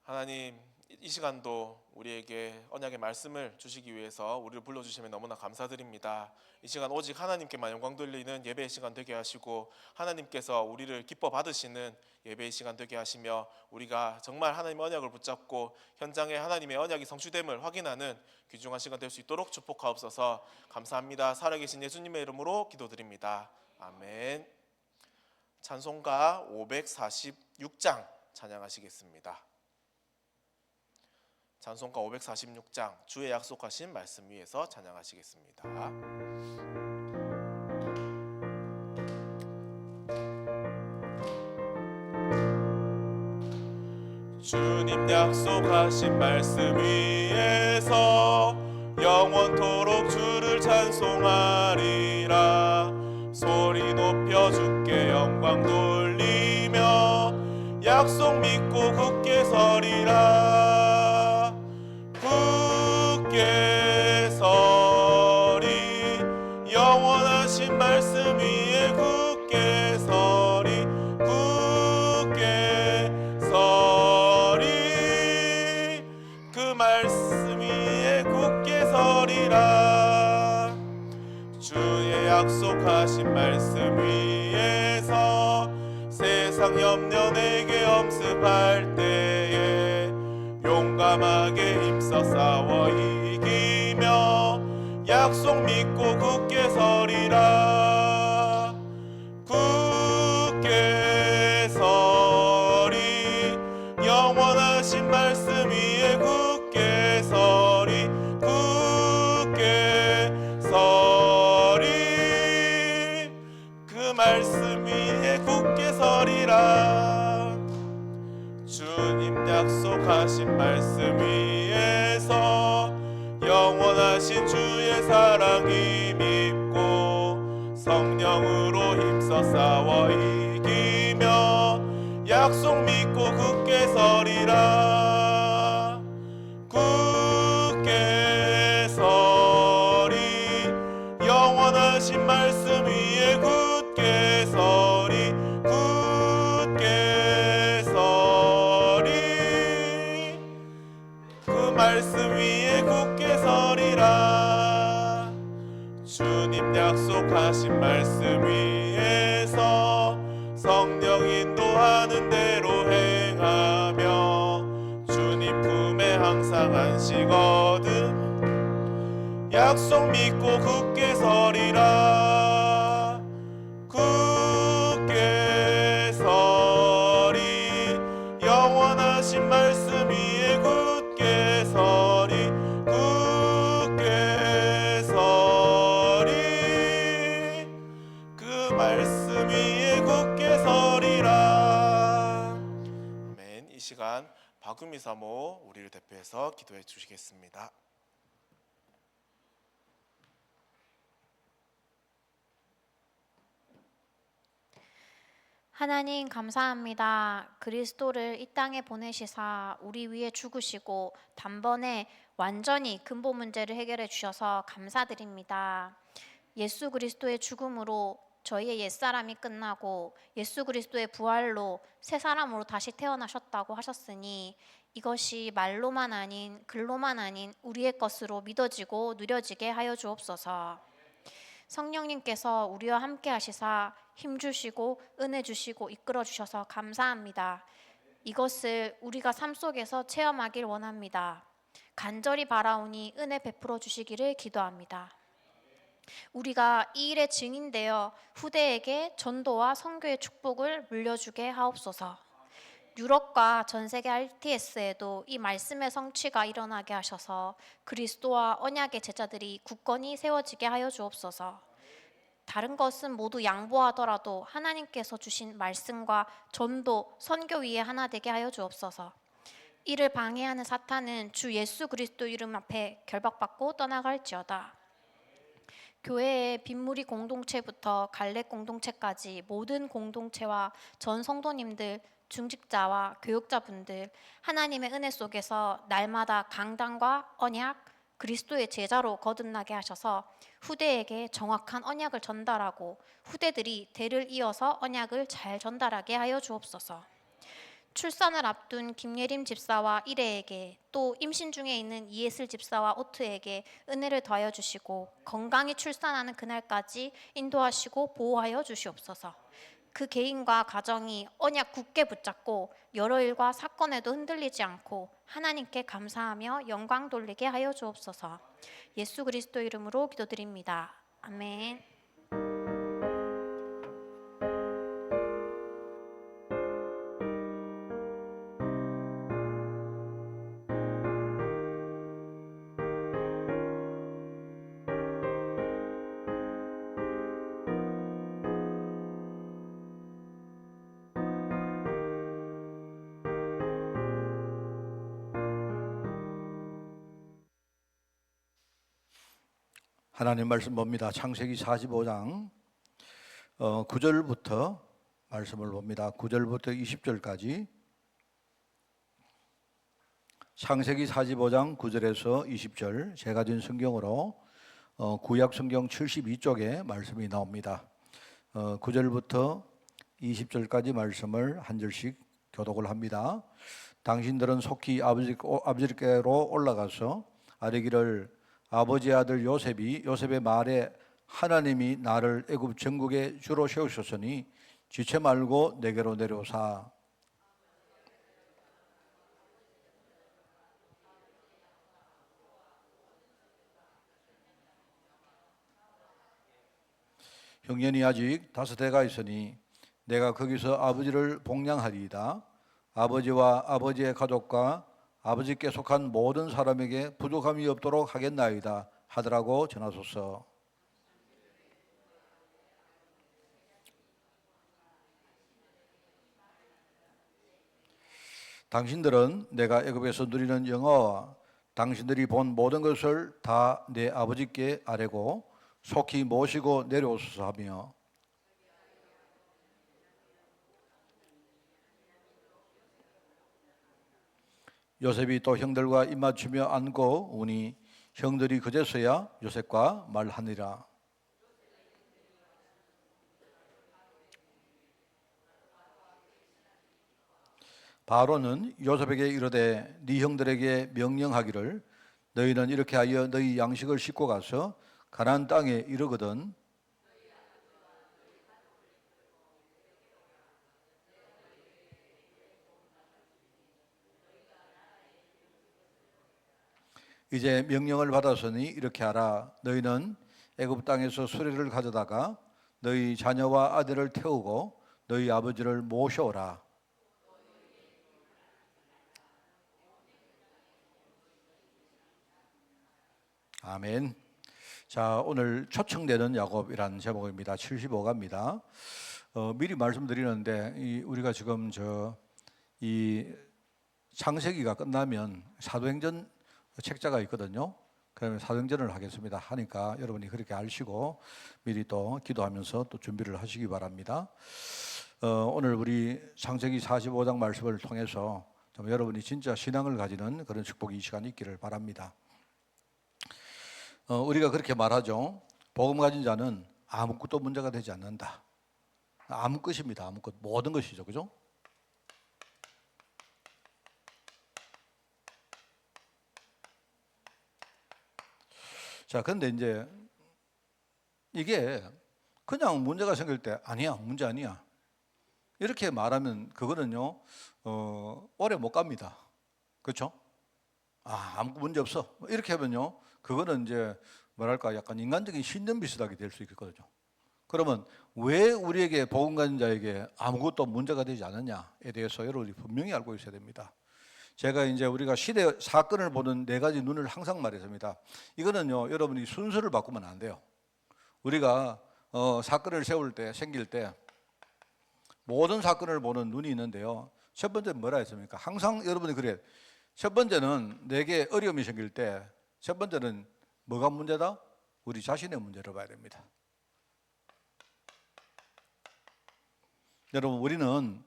하나님, 이 시간도 우리에게 언약의 말씀을 주시기 위해서 우리를 불러주시면 너무나 감사드립니다. 이 시간 오직 하나님께만 영광 돌리는 예배의 시간 되게 하시고, 하나님께서 우리를 기뻐 받으시는 예배의 시간 되게 하시며, 우리가 정말 하나님의 언약을 붙잡고 현장에 하나님의 언약이 성취됨을 확인하는 귀중한 시간 될 수 있도록 축복하옵소서. 감사합니다. 살아계신 예수님의 이름으로 기도드립니다. 아멘. 찬송가 546장 찬양하시겠습니다. 찬송가 546장 주의 약속하신 말씀 위에서 찬양하시겠습니다. 주님 약속하신 말씀 위에서 영원토록 주를 찬송하리라. 소리 높여 주께 영광 돌리며 약속 믿고 굳게 서리라. 굳게 서리, 영원하신 말씀 위에 굳게 서리. 굳게 서리, 그 말씀 위에 굳게 서리라. 주의 약속하신 말씀 위에서 세상 염려 내게 엄습할 때에 용감하게 힘써 싸워 이기며 약속 믿고 굳게 서리라. 굳게 서리, 영원하신 말씀 위에 굳게 서리. 굳게 서리, 그 말씀 위에 굳게 서리라. 주님 약속하신 말씀 위에서 영원하신 주의 사랑 힘입고 성령으로 힘써 싸워 이기며 약속 믿고 굳게 서리라. 굳게 서리, 영원하신 말씀 위에 굳게 서리. 굳게 서리, 그 말씀 위에 굳게 서리라. 주님 약속하신 말씀 위에서 성령 인도하는 대로 행하며 주님 품에 항상 안식거든 약속 믿고 굳게 서리라. 굳게 서리, 영원하신 말씀 위에 굳게 서리. 굳게 서리, 그 말씀 위에 굳게 서리라. 아멘. 이 시간 박유미 사모 우리를 대표해서 기도해 주시겠습니다. 하나님 감사합니다. 그리스도를 이 땅에 보내시사 우리 위해 죽으시고 단번에 완전히 근본 문제를 해결해 주셔서 감사드립니다. 예수 그리스도의 죽음으로 저희의 옛사람이 끝나고 예수 그리스도의 부활로 새 사람으로 다시 태어나셨다고 하셨으니 이것이 말로만 아닌 글로만 아닌 우리의 것으로 믿어지고 누려지게 하여 주옵소서. 성령님께서 우리와 함께 하시사 힘주시고 은혜 주시고 이끌어 주셔서 감사합니다. 이것을 우리가 삶 속에서 체험하길 원합니다. 간절히 바라오니 은혜 베풀어 주시기를 기도합니다. 우리가 이 일의 증인되어 후대에게 전도와 선교의 축복을 물려주게 하옵소서. 유럽과 전세계 RTS에도 이 말씀의 성취가 일어나게 하셔서 그리스도와 언약의 제자들이 굳건히 세워지게 하여 주옵소서. 다른 것은 모두 양보하더라도 하나님께서 주신 말씀과 전도, 선교 위에 하나 되게 하여 주옵소서. 이를 방해하는 사탄은 주 예수 그리스도 이름 앞에 결박받고 떠나갈지어다. 교회의 빈무리 공동체부터 갈렙 공동체까지 모든 공동체와 전 성도님들, 중직자와 교육자분들 하나님의 은혜 속에서 날마다 강단과 언약, 그리스도의 제자로 거듭나게 하셔서 후대에게 정확한 언약을 전달하고 후대들이 대를 이어서 언약을 잘 전달하게 하여 주옵소서. 출산을 앞둔 김예림 집사와 일혜에게, 또 임신 중에 있는 이예슬 집사와 오트에게 은혜를 더하여 주시고 건강히 출산하는 그날까지 인도하시고 보호하여 주시옵소서. 그 개인과 가정이 언약 굳게 붙잡고 여러 일과 사건에도 흔들리지 않고 하나님께 감사하며 영광 돌리게 하여 주옵소서. 예수 그리스도 이름으로 기도드립니다. 아멘. 하나님 말씀 봅니다. 창세기 45장 9절부터 말씀을 봅니다. 9절부터 20절까지. 창세기 45장 9절에서 20절, 제가 든 성경으로 구약 성경 72쪽에 말씀이 나옵니다. 9절부터 20절까지 말씀을 한 절씩 교독을 합니다. 당신들은 속히 아버지께로 올라가서 아뢰기를, 아버지의 아들 요셉의 말에 하나님이 나를 애굽 전국의 주로 세우셨으니 지체 말고 내게로 내려오사. 형년이 아직 5해가 있으니 내가 거기서 아버지를 복량하리이다. 아버지와 아버지의 가족과 아버지께 속한 모든 사람에게 부족함이 없도록 하겠나이다 하더라고 전하소서. 당신들은 내가 애굽에서 누리는 영화와 당신들이 본 모든 것을 다 내 아버지께 아뢰고 속히 모시고 내려오소서 하며, 요셉이 또 형들과 입맞추며 안고 우니 형들이 그제서야 요셉과 말하니라. 바로는 요셉에게 이르되 네 형들에게 명령하기를, 너희는 이렇게 하여 너희 양식을 싣고 가서 가나안 땅에 이르거든 이제 명령을 받았으니 이렇게 하라. 너희는 애굽 땅에서 수레를 가져다가 너희 자녀와 아들을 태우고 너희 아버지를 모셔오라. 아멘. 자, 오늘 초청되는 야곱이라는 제목입니다. 75가입니다. 미리 말씀드리는데 우리가 지금 이 창세기가 끝나면 사도행전 책자가 있거든요. 그러면 사도행전을 하겠습니다. 하니까 여러분이 그렇게 아시고 미리 또 기도하면서 또 준비를 하시기 바랍니다. 오늘 우리 창세기 45장 말씀을 통해서 좀 여러분이 진짜 신앙을 가지는 그런 축복이 이 시간에 있기를 바랍니다. 우리가 그렇게 말하죠. 복음 가진 자는 아무것도 문제가 되지 않는다. 아무 것입니다. 아무 것, 모든 것이죠, 그죠? 자, 그런데 이제 이게 그냥 문제가 생길 때 아니야, 문제 아니야 이렇게 말하면 그거는요 오래 못 갑니다. 그렇죠? 아무 문제 없어 이렇게 하면요 그거는 이제 뭐랄까 약간 인간적인 신념 비슷하게 될 수 있거든요. 그러면 왜 우리에게 복음 가진 자에게 아무것도 문제가 되지 않느냐에 대해서 여러분이 분명히 알고 있어야 됩니다. 제가 이제 우리가 시대 사건을 보는 4가지 눈을 항상 말했습니다. 이거는요 여러분이 순서를 바꾸면 안 돼요. 우리가 사건을 생길 때 모든 사건을 보는 눈이 있는데요. 첫 번째는 뭐라 했습니까? 항상 여러분이 그래. 첫 번째는 내게 어려움이 생길 때 첫 번째는 뭐가 문제다? 우리 자신의 문제를 봐야 됩니다. 여러분 우리는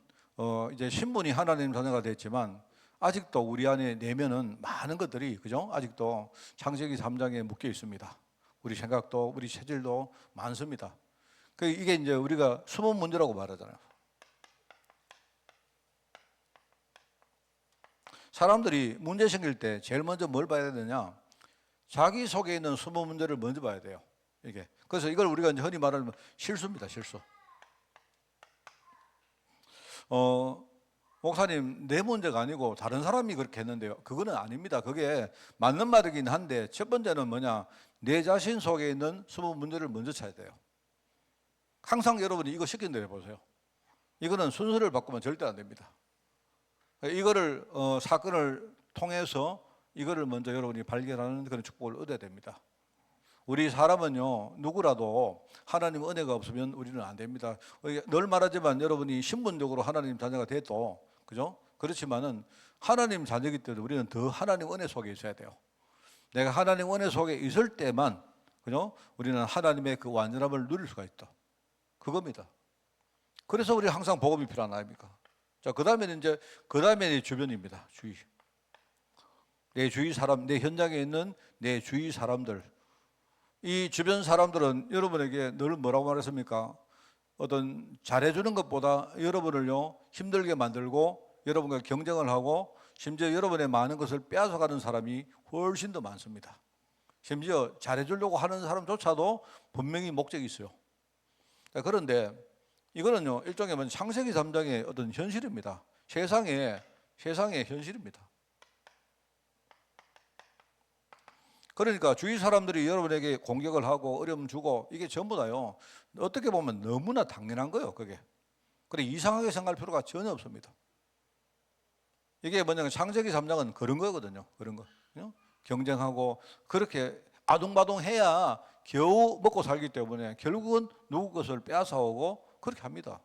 이제 신분이 하나님 자녀가 됐지만 아직도 우리 안에 내면은 많은 것들이 그죠? 아직도 창세기 3장에 묶여 있습니다. 우리 생각도 우리 체질도 많습니다. 이게 이제 우리가 숨은 문제라고 말하잖아요. 사람들이 문제 생길 때 제일 먼저 뭘 봐야 되느냐? 자기 속에 있는 숨은 문제를 먼저 봐야 돼요. 이게. 그래서 이걸 우리가 이제 흔히 말하면 실수입니다, 실수. 목사님, 내 문제가 아니고 다른 사람이 그렇게 했는데요. 그거는 아닙니다. 그게 맞는 말이긴 한데, 첫 번째는 뭐냐? 내 자신 속에 있는 숨은 문제를 먼저 찾아야 돼요. 항상 여러분이 이거 시킨 대로 해보세요. 이거는 순서를 바꾸면 절대 안 됩니다. 이거를 사건을 통해서 이거를 먼저 여러분이 발견하는 그런 축복을 얻어야 됩니다. 우리 사람은요, 누구라도 하나님 은혜가 없으면 우리는 안 됩니다. 늘 말하지만 여러분이 신분적으로 하나님 자녀가 돼도, 그죠? 그렇지만은 하나님 자녀이기 때문에 우리는 더 하나님 은혜 속에 있어야 돼요. 내가 하나님 은혜 속에 있을 때만, 그죠? 우리는 하나님의 그 완전함을 누릴 수가 있다. 그겁니다. 그래서 우리 항상 복음이 필요한 아닙니까? 자, 그 다음에는 내 주변입니다. 주위. 내 주위 사람, 내 현장에 있는 내 주위 사람들. 이 주변 사람들은 여러분에게 늘 뭐라고 말했습니까? 어떤 잘해주는 것보다 여러분을요, 힘들게 만들고 여러분과 경쟁을 하고 심지어 여러분의 많은 것을 빼앗아가는 사람이 훨씬 더 많습니다. 심지어 잘해주려고 하는 사람조차도 분명히 목적이 있어요. 자, 그런데 이거는요, 일종의 창세기 3장의 어떤 현실입니다. 세상의 현실입니다. 그러니까 주위 사람들이 여러분에게 공격을 하고 어려움 주고 이게 전부 다요, 어떻게 보면 너무나 당연한 거예요, 그게. 그래, 이상하게 생각할 필요가 전혀 없습니다. 이게 뭐냐면 창세기 3장은 그런 거거든요. 그런 거. 경쟁하고 그렇게 아둥바둥해야 겨우 먹고 살기 때문에 결국은 누구 것을 빼앗아오고 그렇게 합니다.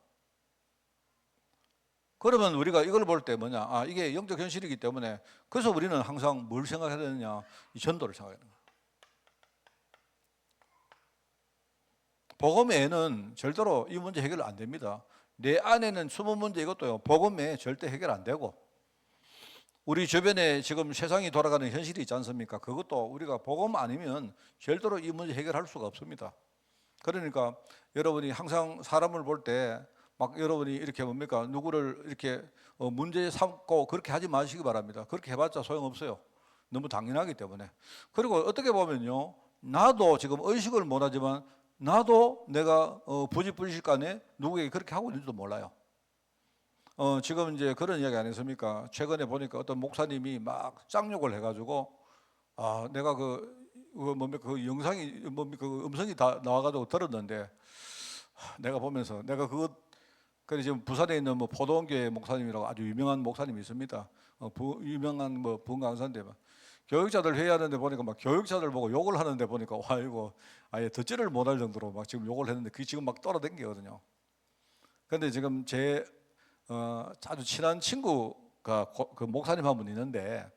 그러면 우리가 이걸 볼 때 뭐냐? 아, 이게 영적 현실이기 때문에 그래서 우리는 항상 뭘 생각해야 되느냐? 이 전도를 생각해야 되는 거예요. 복음 외에는 절대로 이 문제 해결 안 됩니다. 내 안에는 숨은 문제 이것도요, 복음 외에 절대 해결 안 되고, 우리 주변에 지금 세상이 돌아가는 현실이 있지 않습니까? 그것도 우리가 복음 아니면 절대로 이 문제 해결할 수가 없습니다. 그러니까 여러분이 항상 사람을 볼 때 막 여러분이 이렇게 뭡니까? 누구를 이렇게 문제 삼고 그렇게 하지 마시기 바랍니다. 그렇게 해봤자 소용없어요. 너무 당연하기 때문에. 그리고 어떻게 보면요, 나도 지금 의식을 못하지만 나도 내가 부지불식간에 누구에게 그렇게 하고 있는지도 몰라요. 지금 이제 그런 이야기 안 했습니까? 최근에 보니까 어떤 목사님이 막 쌍욕을 해가지고, 아, 내가 뭡니까? 그 영상이 뭡니까? 그 음성이 다 나와가지고 들었는데, 내가 보면서 내가 그래 지금 부산에 있는 뭐 포도원교회 목사님이라고 아주 유명한 목사님이 있습니다. 유명한 뭐 분강사인데 막 교육자들 회의하는데 보니까 막 교육자들 보고 욕을 하는데 보니까 와, 이거 아예 듣지를 못할 정도로 막 지금 욕을 했는데 그게 지금 막 떠나댕기거든요. 근데 지금 제 아주 친한 친구가 그 목사님 한 분 있는데,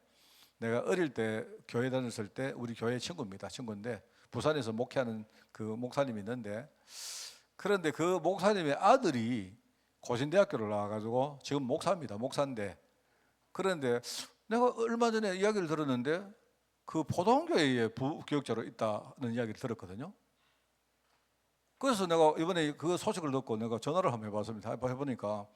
내가 어릴 때 교회 다녔을 때 우리 교회 친구인데 부산에서 목회하는 그 목사님이 있는데, 그런데 그 목사님의 아들이 고신대학교를 나와가지고 지금 목사입니다. 목사인데, 그런데 내가 얼마 전에 이야기를 들었는데 그 포동교회에 부교육자로 있다는 이야기를 들었거든요. 그래서 내가 이번에 그 소식을 듣고 내가 전화를 한번 해봤습니다. 해보니까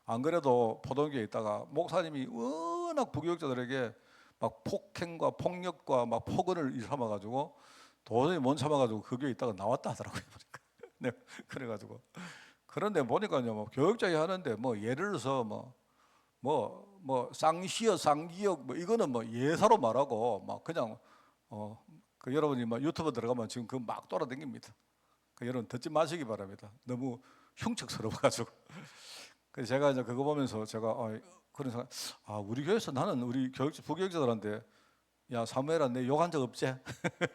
안 그래도 포동교회에 있다가 목사님이 워낙 부교육자들에게 막 폭행과 폭력과 막 폭언을 일삼아가지고 도저히 못 참아가지고 그 교회에 있다가 나왔다 하더라고요. 네, 그래가지고 그런데 보니까요, 뭐 교육자회 하는데 뭐 예를 들어서 뭐 쌍시여 쌍기역 뭐 이거는 뭐 예사로 말하고 막 그냥 그 여러분이 막 유튜브 들어가면 지금 그 막 돌아다닙니다. 그 여러분 듣지 마시기 바랍니다. 너무 흉측스러워가지고. 그래서 제가 이제 그거 보면서 제가 그런 생각, 우리 교회에서 나는 우리 부교육자들한테 야 사무엘아 내 욕한 적 없지?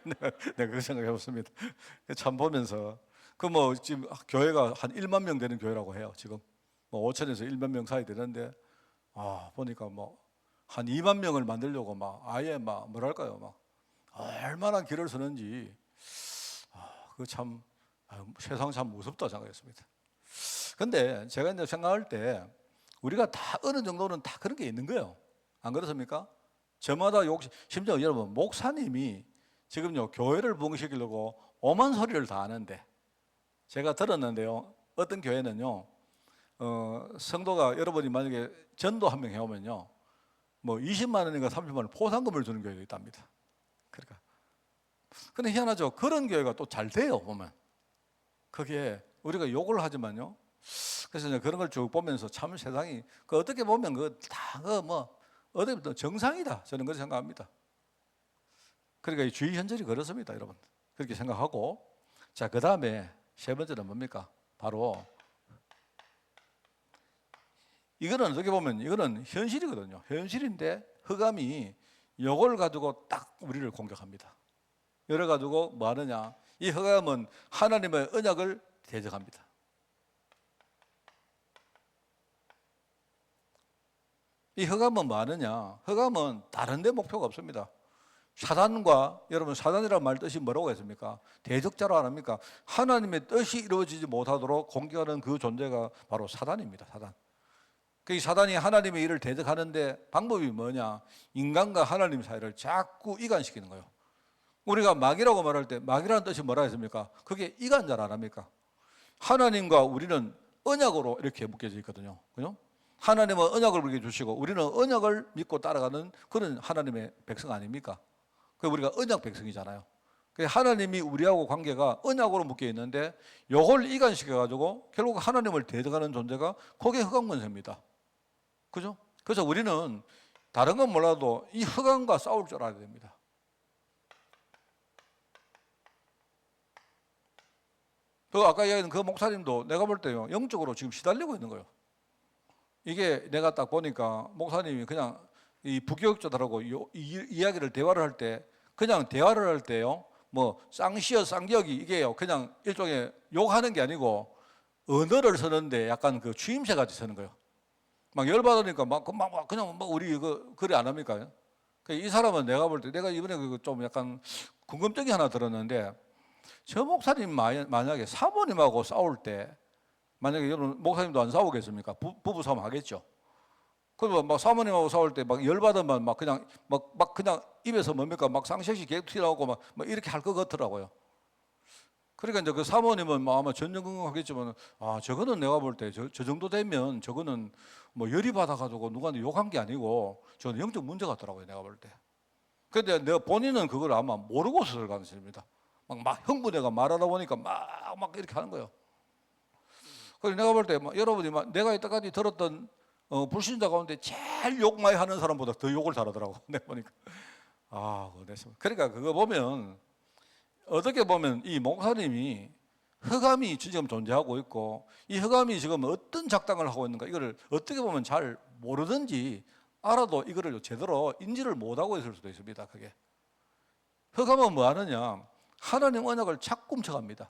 내가 그 생각해봤습니다. 참 보면서 그 뭐 지금 교회가 한 1만 명 되는 교회라고 해요. 지금 뭐 5천에서 1만 명 사이 되는데, 보니까 뭐 한 2만 명을 만들려고 막 아예 막 뭐랄까요, 막 얼마나 길을 서는지, 그 참 세상 참 무섭다 생각했습니다. 근데 제가 이제 생각할 때 우리가 다 어느 정도는 다 그런 게 있는 거예요. 안 그렇습니까? 저마다 심지어 여러분 목사님이 지금요 교회를 부흥시키려고 오만 소리를 다 하는데, 제가 들었는데요, 어떤 교회는요 성도가 여러분이 만약에 전도 한 명 해오면요 뭐 20만 원인가 30만 원 포상금을 주는 교회가 있답니다. 그러니까 근데 희한하죠. 그런 교회가 또 잘 돼요 보면. 그게 우리가 욕을 하지만요. 그래서 이제 그런 걸 쭉 보면서 참 세상이 그 어떻게 보면 그다뭐 어떻게 보면 정상이다 저는 그렇게 생각합니다. 그러니까 이 주의 현실이 그렇습니다, 여러분. 그렇게 생각하고 자 그 다음에 세 번째는 뭡니까? 바로 이거는 어떻게 보면 이거는 현실이거든요. 현실인데 흑암이 이걸 가지고 딱 우리를 공격합니다. 이래 가지고 뭐 하느냐? 이 흑암은 하나님의 언약을 대적합니다. 이 흑암은 뭐 하느냐? 흑암은 다른 데 목표가 없습니다. 사단과 여러분 사단이라는 말 뜻이 뭐라고 했습니까? 대적자로 안 합니까? 하나님의 뜻이 이루어지지 못하도록 공격하는 그 존재가 바로 사단입니다. 사단. 그 사단이 하나님의 일을 대적하는데 방법이 뭐냐? 인간과 하나님 사이를 자꾸 이간시키는 거예요. 우리가 마귀라고 말할 때 마귀라는 뜻이 뭐라 했습니까? 그게 이간자라 안 합니까? 하나님과 우리는 언약으로 이렇게 묶여져 있거든요. 그죠? 하나님은 언약을 우리에게 주시고 우리는 언약을 믿고 따라가는 그런 하나님의 백성 아닙니까? 그 우리가 언약 백성이잖아요. 그 하나님이 우리하고 관계가 언약으로 묶여 있는데 이걸 이간시켜 가지고 결국 하나님을 대적하는 존재가 그게 흑암 권세입니다. 그죠? 그래서 우리는 다른 건 몰라도 이 흑암과 싸울 줄 알아야 됩니다. 그 아까 이야기한 그 목사님도 내가 볼 때요 영적으로 지금 시달리고 있는 거예요. 이게 내가 딱 보니까 목사님이 그냥 이 부교육자들하고 이야기를 대화를 할 때 그냥 대화를 할 때요 뭐 쌍시어 쌍기역이 이게요 그냥 일종의 욕하는 게 아니고 언어를 쓰는데 약간 그 추임새 같이 쓰는 거예요. 막 열받으니까 막 그냥 막 우리 그 그래 안 합니까? 이 사람은 내가 볼 때 내가 이번에 좀 약간 궁금증이 하나 들었는데 저 목사님 만약에 사모님하고 싸울 때 만약에 여러분 목사님도 안 싸우겠습니까? 부부 싸움 하겠죠. 그리고 막 사모님하고 싸울 때 막 열받으면 막 그냥 막 그냥 입에서 뭡니까 막 쌍시역이 계속 튀어나오고 막 이렇게 할 것 같더라고요. 그러니까 이제 그 사모님은 뭐 아마 전전긍긍하겠지만 아 저거는 내가 볼 때 저 정도 되면 저거는 뭐 열이 받아가지고 누구한테 욕한 게 아니고 저는 영적 문제 같더라고요 내가 볼 때. 근데 내가 본인은 그걸 아마 모르고 있을 가능성입니다. 막 흥분해가 말하다 보니까 막 이렇게 하는 거예요. 그래서 내가 볼 때 여러분이 내가 이때까지 들었던 불신자 가운데 제일 욕 많이 하는 사람보다 더 욕을 잘하더라고 내가 보니까. 그러니까 그거 보면 어떻게 보면 이 목사님이 흑암이 지금 존재하고 있고 이 흑암이 지금 어떤 작당을 하고 있는가 이거를 어떻게 보면 잘 모르든지 알아도 이거를 제대로 인지를 못하고 있을 수도 있습니다. 그게 흑암은 뭐 하느냐 하나님 언약을 자꾸 훔쳐갑니다.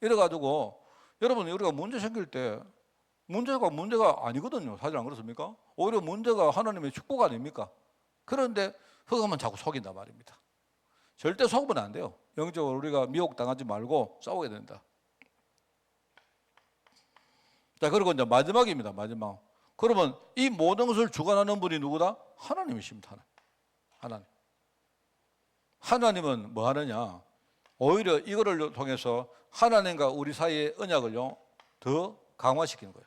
이래가지고 여러분 우리가 문제 생길 때 문제가 아니거든요. 사실 안 그렇습니까? 오히려 문제가 하나님의 축복 아닙니까? 그런데 흑암은 자꾸 속인단 말입니다. 절대 속으면 안 돼요. 영적으로 우리가 미혹당하지 말고 싸워야 된다. 자, 그리고 이제 마지막입니다. 마지막. 그러면 이 모든 것을 주관하는 분이 누구다? 하나님이십니다. 하나님. 하나님은 뭐 하느냐? 오히려 이거를 통해서 하나님과 우리 사이의 언약을요 더 강화시키는 거예요.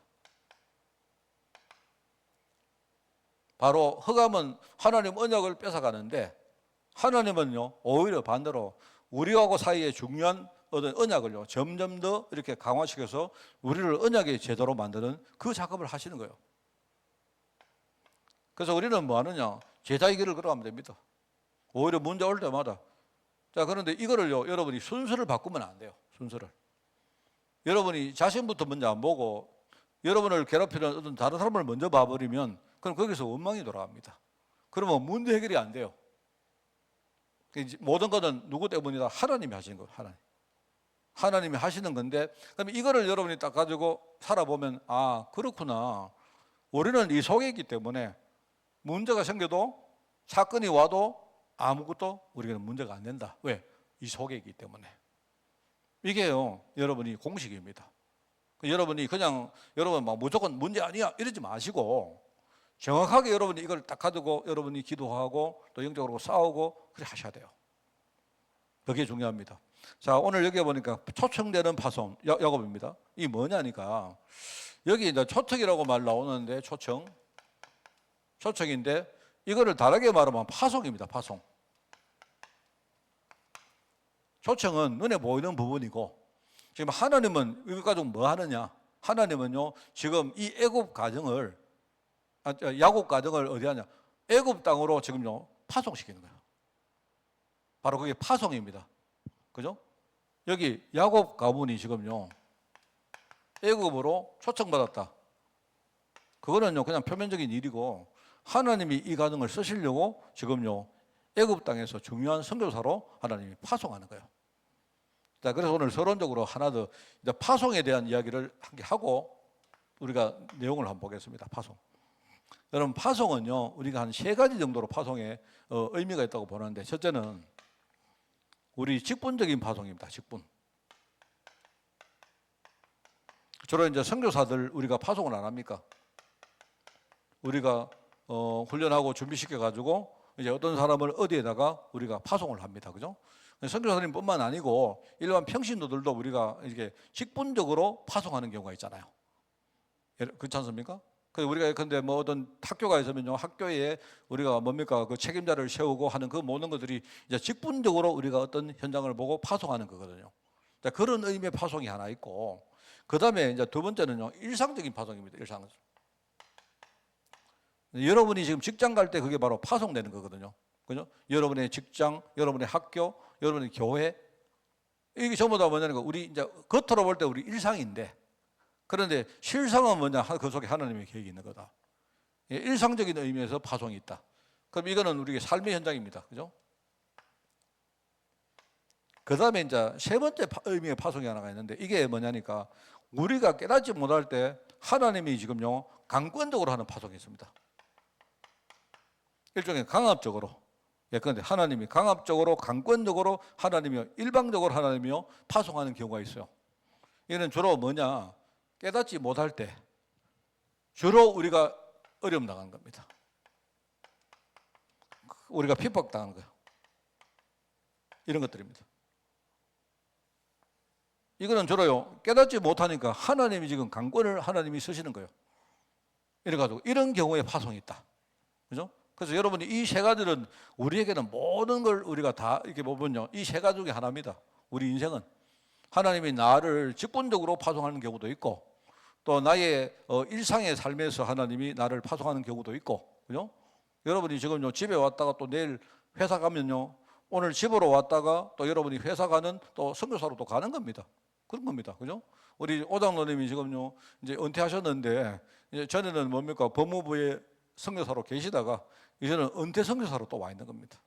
바로 흑암은 하나님 언약을 뺏어가는데 하나님은요 오히려 반대로 우리하고 사이에 중요한 어떤 언약을요 점점 더 이렇게 강화시켜서 우리를 언약의 제도로 만드는 그 작업을 하시는 거예요. 그래서 우리는 뭐 하느냐 제자의 길을 걸어가면 됩니다. 오히려 문제 올 때마다. 자, 그런데 이거를요 여러분이 순서를 바꾸면 안 돼요. 순서를 여러분이 자신부터 먼저 안 보고 여러분을 괴롭히는 어떤 다른 사람을 먼저 봐버리면 그럼 거기서 원망이 돌아갑니다. 그러면 문제 해결이 안 돼요. 모든 것은 누구 때문이다? 하나님이 하시는 거예요. 하나님이 하시는 건데 그럼 이거를 여러분이 딱 가지고 살아보면 아 그렇구나. 우리는 이 속에 있기 때문에 문제가 생겨도 사건이 와도 아무것도 우리에게는 문제가 안 된다. 왜? 이 속에 있기 때문에. 이게요 여러분이 공식입니다. 여러분이 그냥 여러분 막 무조건 문제 아니야 이러지 마시고 정확하게 여러분이 이걸 딱 가지고 여러분이 기도하고 또 영적으로 싸우고 그래 하셔야 돼요. 그게 중요합니다. 자, 오늘 여기 보니까 초청되는 파송 야곱입니다. 이 뭐냐니까 여기 이제 초청이라고 말 나오는데 초청인데 이거를 다르게 말하면 파송입니다. 파송. 초청은 눈에 보이는 부분이고, 지금 하나님은 이거 가지고 뭐 하느냐? 하나님은요 지금 이 애굽 가정을 야곱 가정을 어디 하냐? 애굽 땅으로 지금요 파송시키는 거예요. 바로 그게 파송입니다. 그죠? 여기 야곱 가문이 지금요 애굽으로 초청받았다. 그거는요 그냥 표면적인 일이고, 하나님이 이 가정을 쓰시려고 지금요 애굽 땅에서 중요한 선교사로 하나님이 파송하는 거예요. 자, 그래서 오늘 서론적으로 하나 더 파송에 대한 이야기를 함께 하고 우리가 내용을 한번 보겠습니다. 파송. 여러분, 파송은요 우리가 한 세 가지 정도로 파송에 의미가 있다고 보는데, 첫째는 우리 직분적인 파송입니다. 직분. 주로 이제 선교사들 우리가 파송을 안 합니까? 우리가 훈련하고 준비시켜 가지고 이제 어떤 사람을 어디에다가 우리가 파송을 합니다. 그죠? 선교사님뿐만 아니고 일반 평신도들도 우리가 이렇게 직분적으로 파송하는 경우가 있잖아요. 그렇지 않습니까? 그래서 우리가 근데 뭐 어떤 학교가 있으면요, 학교에 우리가 뭡니까 그 책임자를 세우고 하는 그 모든 것들이 이제 직분적으로 우리가 어떤 현장을 보고 파송하는 거거든요. 자, 그런 의미의 파송이 하나 있고, 그 다음에 이제 두 번째는요 일상적인 파송입니다. 일상. 여러분이 지금 직장 갈 때 그게 바로 파송되는 거거든요. 그죠? 여러분의 직장, 여러분의 학교, 여러분의 교회, 이게 전부 다 뭐냐니까 우리 이제 겉으로 볼 때 우리 일상인데, 그런데 실상은 뭐냐? 그 속에 하나님의 계획이 있는 거다. 일상적인 의미에서 파송이 있다. 그럼 이거는 우리의 삶의 현장입니다. 그죠? 그 다음에 이제 세 번째 의미의 파송이 하나가 있는데, 이게 뭐냐니까 우리가 깨닫지 못할 때 하나님이 지금요 강권적으로 하는 파송이 있습니다. 일종의 강압적으로. 예, 그런데 하나님이 강압적으로, 강권적으로 하나님이요, 일방적으로 하나님이요 파송하는 경우가 있어요. 이는 주로 뭐냐? 깨닫지 못할 때 주로 우리가 어려움 당하는 겁니다. 우리가 핍박당하는 거예요. 이런 것들입니다. 이거는 주로요 깨닫지 못하니까 하나님이 지금 강권을 하나님이 쓰시는 거예요. 이래가지고 이런 경우에 파송이 있다. 그죠? 그래서 여러분이 이 세 가지는 우리에게는 모든 걸 우리가 다 이렇게 보면요 이 세 가지 중에 하나입니다. 우리 인생은 하나님이 나를 직분적으로 파송하는 경우도 있고, 또 나의 일상의 삶에서 하나님이 나를 파송하는 경우도 있고, 그죠? 여러분이 지금요 집에 왔다가 또 내일 회사 가면요, 오늘 집으로 왔다가 또 여러분이 회사 가는 또 선교사로 또 가는 겁니다. 그런 겁니다. 그죠? 우리 오장로님이 지금요 이제 은퇴하셨는데, 이제 전에는 뭡니까 법무부에 선교사로 계시다가 이제는 은퇴 선교사로 또 와 있는 겁니다.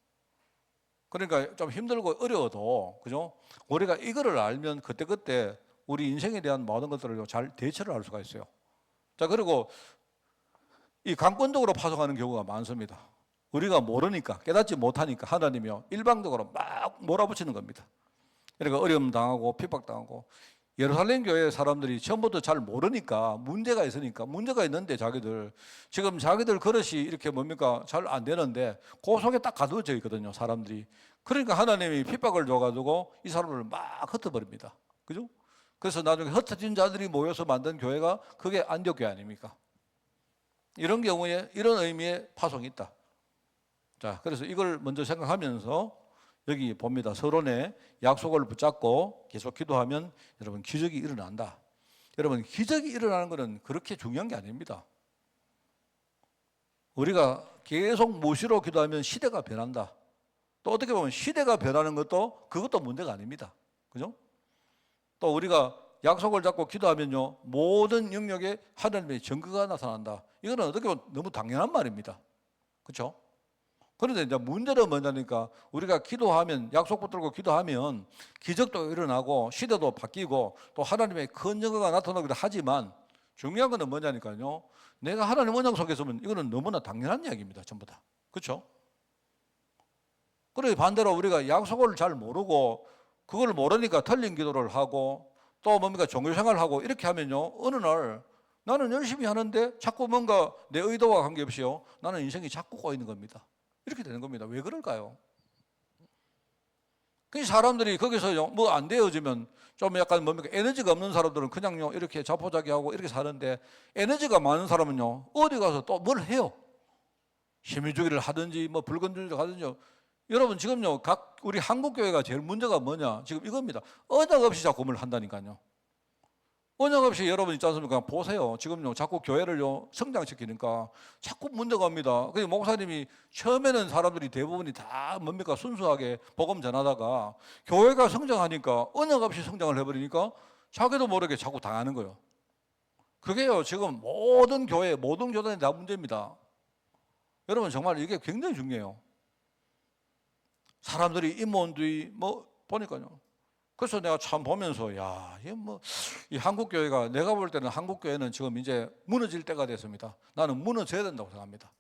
그러니까 좀 힘들고 어려워도, 그죠? 우리가 이거를 알면 그때그때 우리 인생에 대한 모든 것들을 잘 대처를 할 수가 있어요. 자, 그리고 이 강권적으로 파송하는 경우가 많습니다. 우리가 모르니까, 깨닫지 못하니까 하나님이요 일방적으로 막 몰아붙이는 겁니다. 그러니까 어려움 당하고 핍박당하고, 예루살렘 교회 사람들이 처음부터 잘 모르니까 문제가 있으니까, 문제가 있는데 지금 자기들 그릇이 이렇게 뭡니까 잘 안 되는데 그 속에 딱 가두어져 있거든요, 사람들이. 그러니까 하나님이 핍박을 줘가지고 이 사람을 막 흩어버립니다. 그죠? 그래서 나중에 흩어진 자들이 모여서 만든 교회가 그게 안디옥 교회 아닙니까? 이런 경우에 이런 의미의 파송이 있다. 자, 그래서 이걸 먼저 생각하면서 여기 봅니다. 서론에 약속을 붙잡고 계속 기도하면 여러분 기적이 일어난다. 여러분 기적이 일어나는 것은 그렇게 중요한 게 아닙니다. 우리가 계속 무시로 기도하면 시대가 변한다. 또 어떻게 보면 시대가 변하는 것도 그것도 문제가 아닙니다. 그죠? 또 우리가 약속을 잡고 기도하면요 모든 영역에 하나님의 증거가 나타난다. 이거는 어떻게 보면 너무 당연한 말입니다. 그렇죠? 그런데 이제 문제는 뭐냐니까 우리가 기도하면, 약속 붙들고 기도하면 기적도 일어나고 시대도 바뀌고 또 하나님의 큰 영광가 나타나기도 하지만, 중요한 것은 뭐냐니까요, 내가 하나님 언약 속에 있으면 이거는 너무나 당연한 이야기입니다. 전부 다. 그렇죠? 그래 반대로 우리가 약속을 잘 모르고 그걸 모르니까 틀린 기도를 하고 또 뭡니까 종교생활을 하고 이렇게 하면요, 어느 날 나는 열심히 하는데 자꾸 뭔가 내 의도와 관계없이요 나는 인생이 자꾸 꼬이는 겁니다. 이렇게 되는 겁니다. 왜 그럴까요? 그 사람들이 거기서 뭐 안 되어지면 좀 약간 뭡니까 에너지가 없는 사람들은 그냥요 이렇게 자포자기하고 이렇게 사는데, 에너지가 많은 사람은요 어디 가서 또 뭘 해요. 시민주의를 하든지 뭐 불건주의를 하든지. 여러분 지금요 각 우리 한국 교회가 제일 문제가 뭐냐? 지금 이겁니다. 언약 없이 자꾸 뭘 한다니까요. 언약 없이 여러분 있지 않습니까? 보세요. 지금요 자꾸 교회를요 성장시키니까 자꾸 문제가 옵니다. 그 목사님이 처음에는 사람들이 대부분이 다 뭡니까 순수하게 복음 전하다가 교회가 성장하니까 언약 없이 성장을 해버리니까 자기도 모르게 자꾸 당하는 거예요. 그게요 지금 모든 교회 모든 교단이 다 문제입니다. 여러분 정말 이게 굉장히 중요해요. 사람들이 인본주의 뭐 보니까요. 그래서 내가 참 보면서 야, 이게 뭐 이 한국 교회가 내가 볼 때는 한국 교회는 지금 이제 무너질 때가 됐습니다. 나는 무너져야 된다고 생각합니다.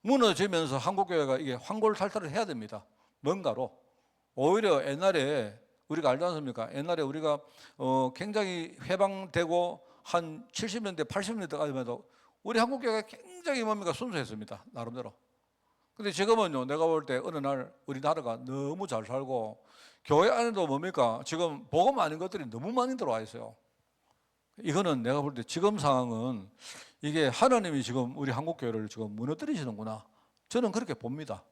무너지면서 한국 교회가 이게 환골탈태를 해야 됩니다. 뭔가로 오히려 옛날에 우리가 알지 않습니까? 옛날에 우리가 굉장히 해방되고 한 70년대, 80년대까지만 해도 우리 한국 교회가 굉장히 뭡니까 순수했습니다. 나름대로. 근데 지금은요, 내가 볼 때 어느 날 우리나라가 너무 잘 살고 교회 안에도 뭡니까? 지금 복음 아닌 것들이 너무 많이 들어와 있어요. 이거는 내가 볼 때 지금 상황은 이게 하나님이 지금 우리 한국 교회를 지금 무너뜨리시는구나. 저는 그렇게 봅니다.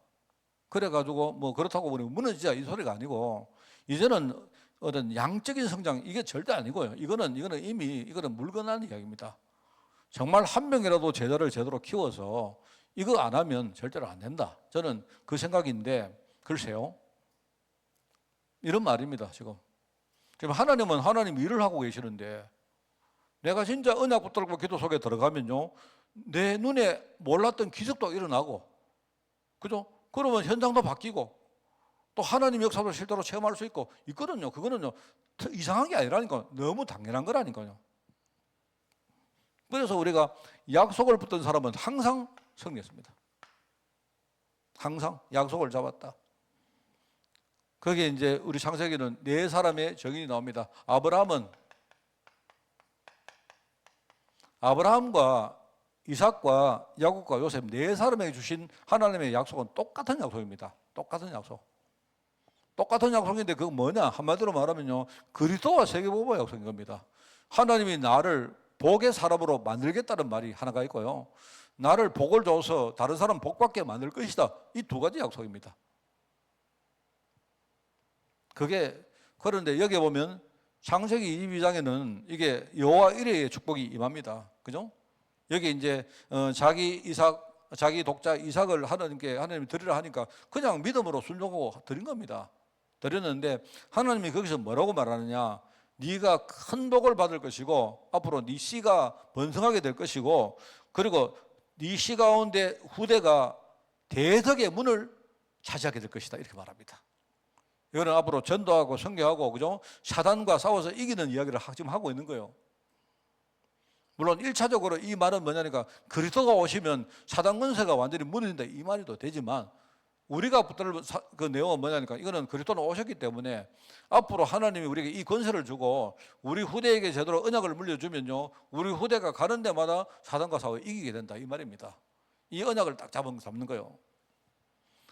그래가지고 뭐 그렇다고 우리 무너지자 이 소리가 아니고 이제는 어떤 양적인 성장 이게 절대 아니고요. 이거는 이미 이거는 물건한 이야기입니다. 정말 한 명이라도 제자를 제대로 키워서 이거 안 하면 절대로 안 된다. 저는 그 생각인데 글쎄요. 이런 말입니다. 지금 하나님은 하나님 일을 하고 계시는데 내가 진짜 언약 붙들고 기도 속에 들어가면요. 내 눈에 몰랐던 기적도 일어나고 그죠? 그러면 현장도 바뀌고 또 하나님 역사도 실제로 체험할 수 있고 있거든요. 그거는요. 이상한 게 아니라니까 너무 당연한 거라니까요. 그래서 우리가 약속을 붙든 사람은 항상 승리했습니다. 항상 약속을 잡았다. 거기에 이제 우리 창세기는 네 사람의 정인이 나옵니다. 아브라함과 이삭과 야곱과 요셉 네 사람에게 주신 하나님의 약속은 똑같은 약속입니다. 똑같은 약속. 똑같은 약속인데 그거 뭐냐? 한마디로 말하면요. 그리스도와 세계보고의 약속인 겁니다. 하나님이 나를 복의 사람으로 만들겠다는 말이 하나가 있고요. 나를 복을 줘서 다른 사람 복 받게 만들 것이다. 이 두 가지 약속입니다. 그런데 여기 보면 창세기 22장에는 이게 여호와 이레의 축복이 임합니다. 그죠? 여기 이제 자기 독자 이삭을 하나님이 드리라 하니까 그냥 믿음으로 순종하고 드린 겁니다. 드렸는데 하나님이 거기서 뭐라고 말하느냐? 네가 큰 복을 받을 것이고 앞으로 네 씨가 번성하게 될 것이고 그리고 네 씨 가운데 후대가 대덕의 문을 차지하게 될 것이다 이렇게 말합니다. 이거는 앞으로 전도하고 선교하고 그죠? 사단과 싸워서 이기는 이야기를 지금 하고 있는 거예요. 물론 1차적으로 이 말은 뭐냐니까 그리스도가 오시면 사단 권세가 완전히 무너진다 이 말이도 되지만 우리가 붙들 그 내용은 뭐냐니까 이거는 그리스도는 오셨기 때문에 앞으로 하나님이 우리에게 이 권세를 주고 우리 후대에게 제대로 언약을 물려주면요 우리 후대가 가는 데마다 사단과 싸워 이기게 된다 이 말입니다. 이 언약을 딱 잡는 거예요.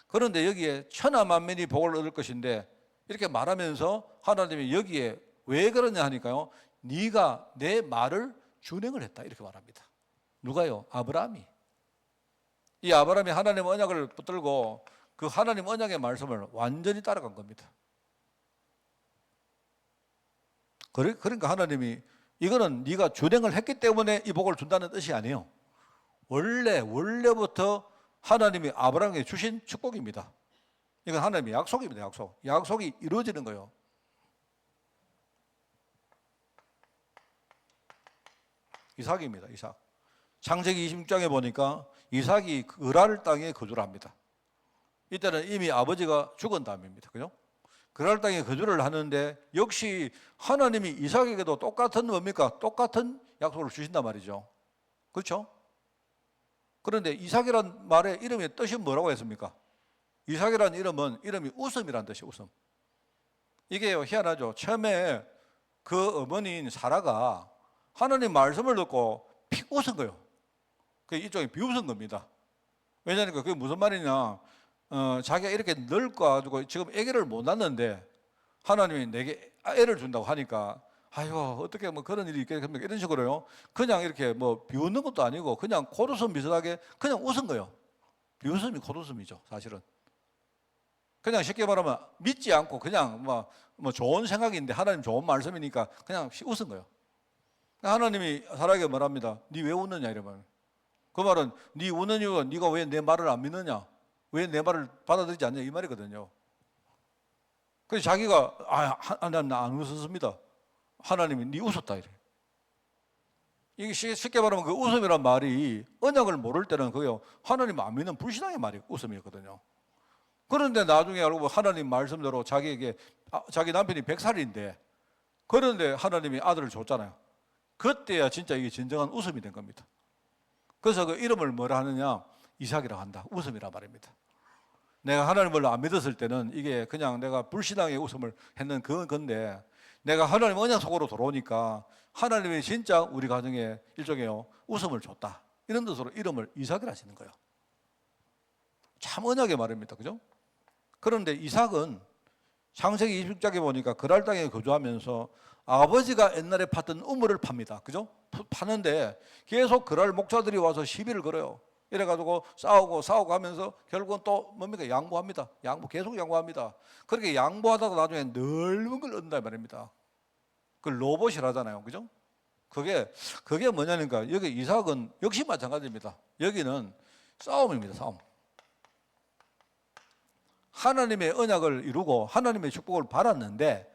그런데 여기에 천하만민이 복을 얻을 것인데 이렇게 말하면서 하나님이 여기에 왜 그러냐 하니까요 네가 내 말을 준행을 했다 이렇게 말합니다. 누가요? 아브라함이. 이 아브라함이 하나님의 언약을 붙들고 그 하나님 언약의 말씀을 완전히 따라간 겁니다. 그러니까 하나님이 이거는 네가 준행을 했기 때문에 이 복을 준다는 뜻이 아니에요. 원래부터 하나님이 아브라함에게 주신 축복입니다. 이건 하나님의 약속입니다. 약속이 이루어지는 거예요. 이삭입니다. 이삭. 창세기 26장에 보니까 이삭이 그랄 땅에 거주를 합니다. 이때는 이미 아버지가 죽은 다음입니다. 그죠? 그랄 땅에 거주를 하는데 역시 하나님이 이삭에게도 똑같은 뭡니까? 똑같은 약속을 주신단 말이죠. 그렇죠? 그런데 이삭이란 말의 이름의 뜻이 뭐라고 했습니까? 이삭이란 이름이 웃음이란 뜻이에요. 웃음. 이게요 희한하죠. 처음에 그 어머니인 사라가 하나님 말씀을 듣고 픽 웃은 거예요. 그 이쪽에 비웃은 겁니다. 왜냐하니까 그게 무슨 말이냐? 자기가 이렇게 늙어가지고 지금 아기를 못 낳는데 하나님이 내게 애를 준다고 하니까 아이고 어떻게 뭐 그런 일이 있겠습니까? 이런 식으로요. 그냥 이렇게 뭐 비웃는 것도 아니고 그냥 고루순 비슷하게 그냥 웃은 거예요. 비웃음이 콧웃음이죠, 사실은. 그냥 쉽게 말하면 믿지 않고 그냥 뭐 좋은 생각인데 하나님 좋은 말씀이니까 그냥 웃은 거예요. 하나님이 사라에게 말합니다. 네 왜 웃느냐 이러면. 그 말은 네 우는 이유가 네가 왜 내 말을 안 믿느냐, 왜 내 말을 받아들이지 않냐 이 말이거든요. 그래서 자기가 하나님 나 안 웃었습니다. 하나님이 네 웃었다 이래. 이게 쉽게 말하면 그 웃음이란 말이 언약을 모를 때는 그게요 하나님 안 믿는 불신앙의 말이 웃음이었거든요. 그런데 나중에 알고 보면 하나님 말씀대로 자기에게 자기 남편이 100살인데 그런데 하나님이 아들을 줬잖아요. 그때야 진짜 이게 진정한 웃음이 된 겁니다. 그래서 그 이름을 뭐라 하느냐 이삭이라고 한다. 웃음이란 말입니다. 내가 하나님을 안 믿었을 때는 이게 그냥 내가 불신앙의 웃음을 했는 건데 내가 하나님 언약 속으로 돌아오니까 하나님이 진짜 우리 가정에 일종의 웃음을 줬다. 이런 뜻으로 이름을 이삭이라 하시는 거예요. 참 언약의 말입니다. 그죠? 그런데 이삭은 창세기 20장에 보니까 그랄 땅에 거주하면서 아버지가 옛날에 팠던 우물을 팝니다. 그죠? 파는데 계속 그랄 목자들이 와서 시비를 걸어요. 이래가지고 싸우고 하면서 결국은 또 뭡니까? 양보합니다. 계속 양보합니다. 그렇게 양보하다가 나중에 넓은 걸 얻는다 말입니다. 그 로봇이라잖아요. 그죠? 그게 뭐냐니까 여기 이삭은 역시 마찬가지입니다. 여기는 싸움입니다. 싸움. 하나님의 언약을 이루고 하나님의 축복을 받았는데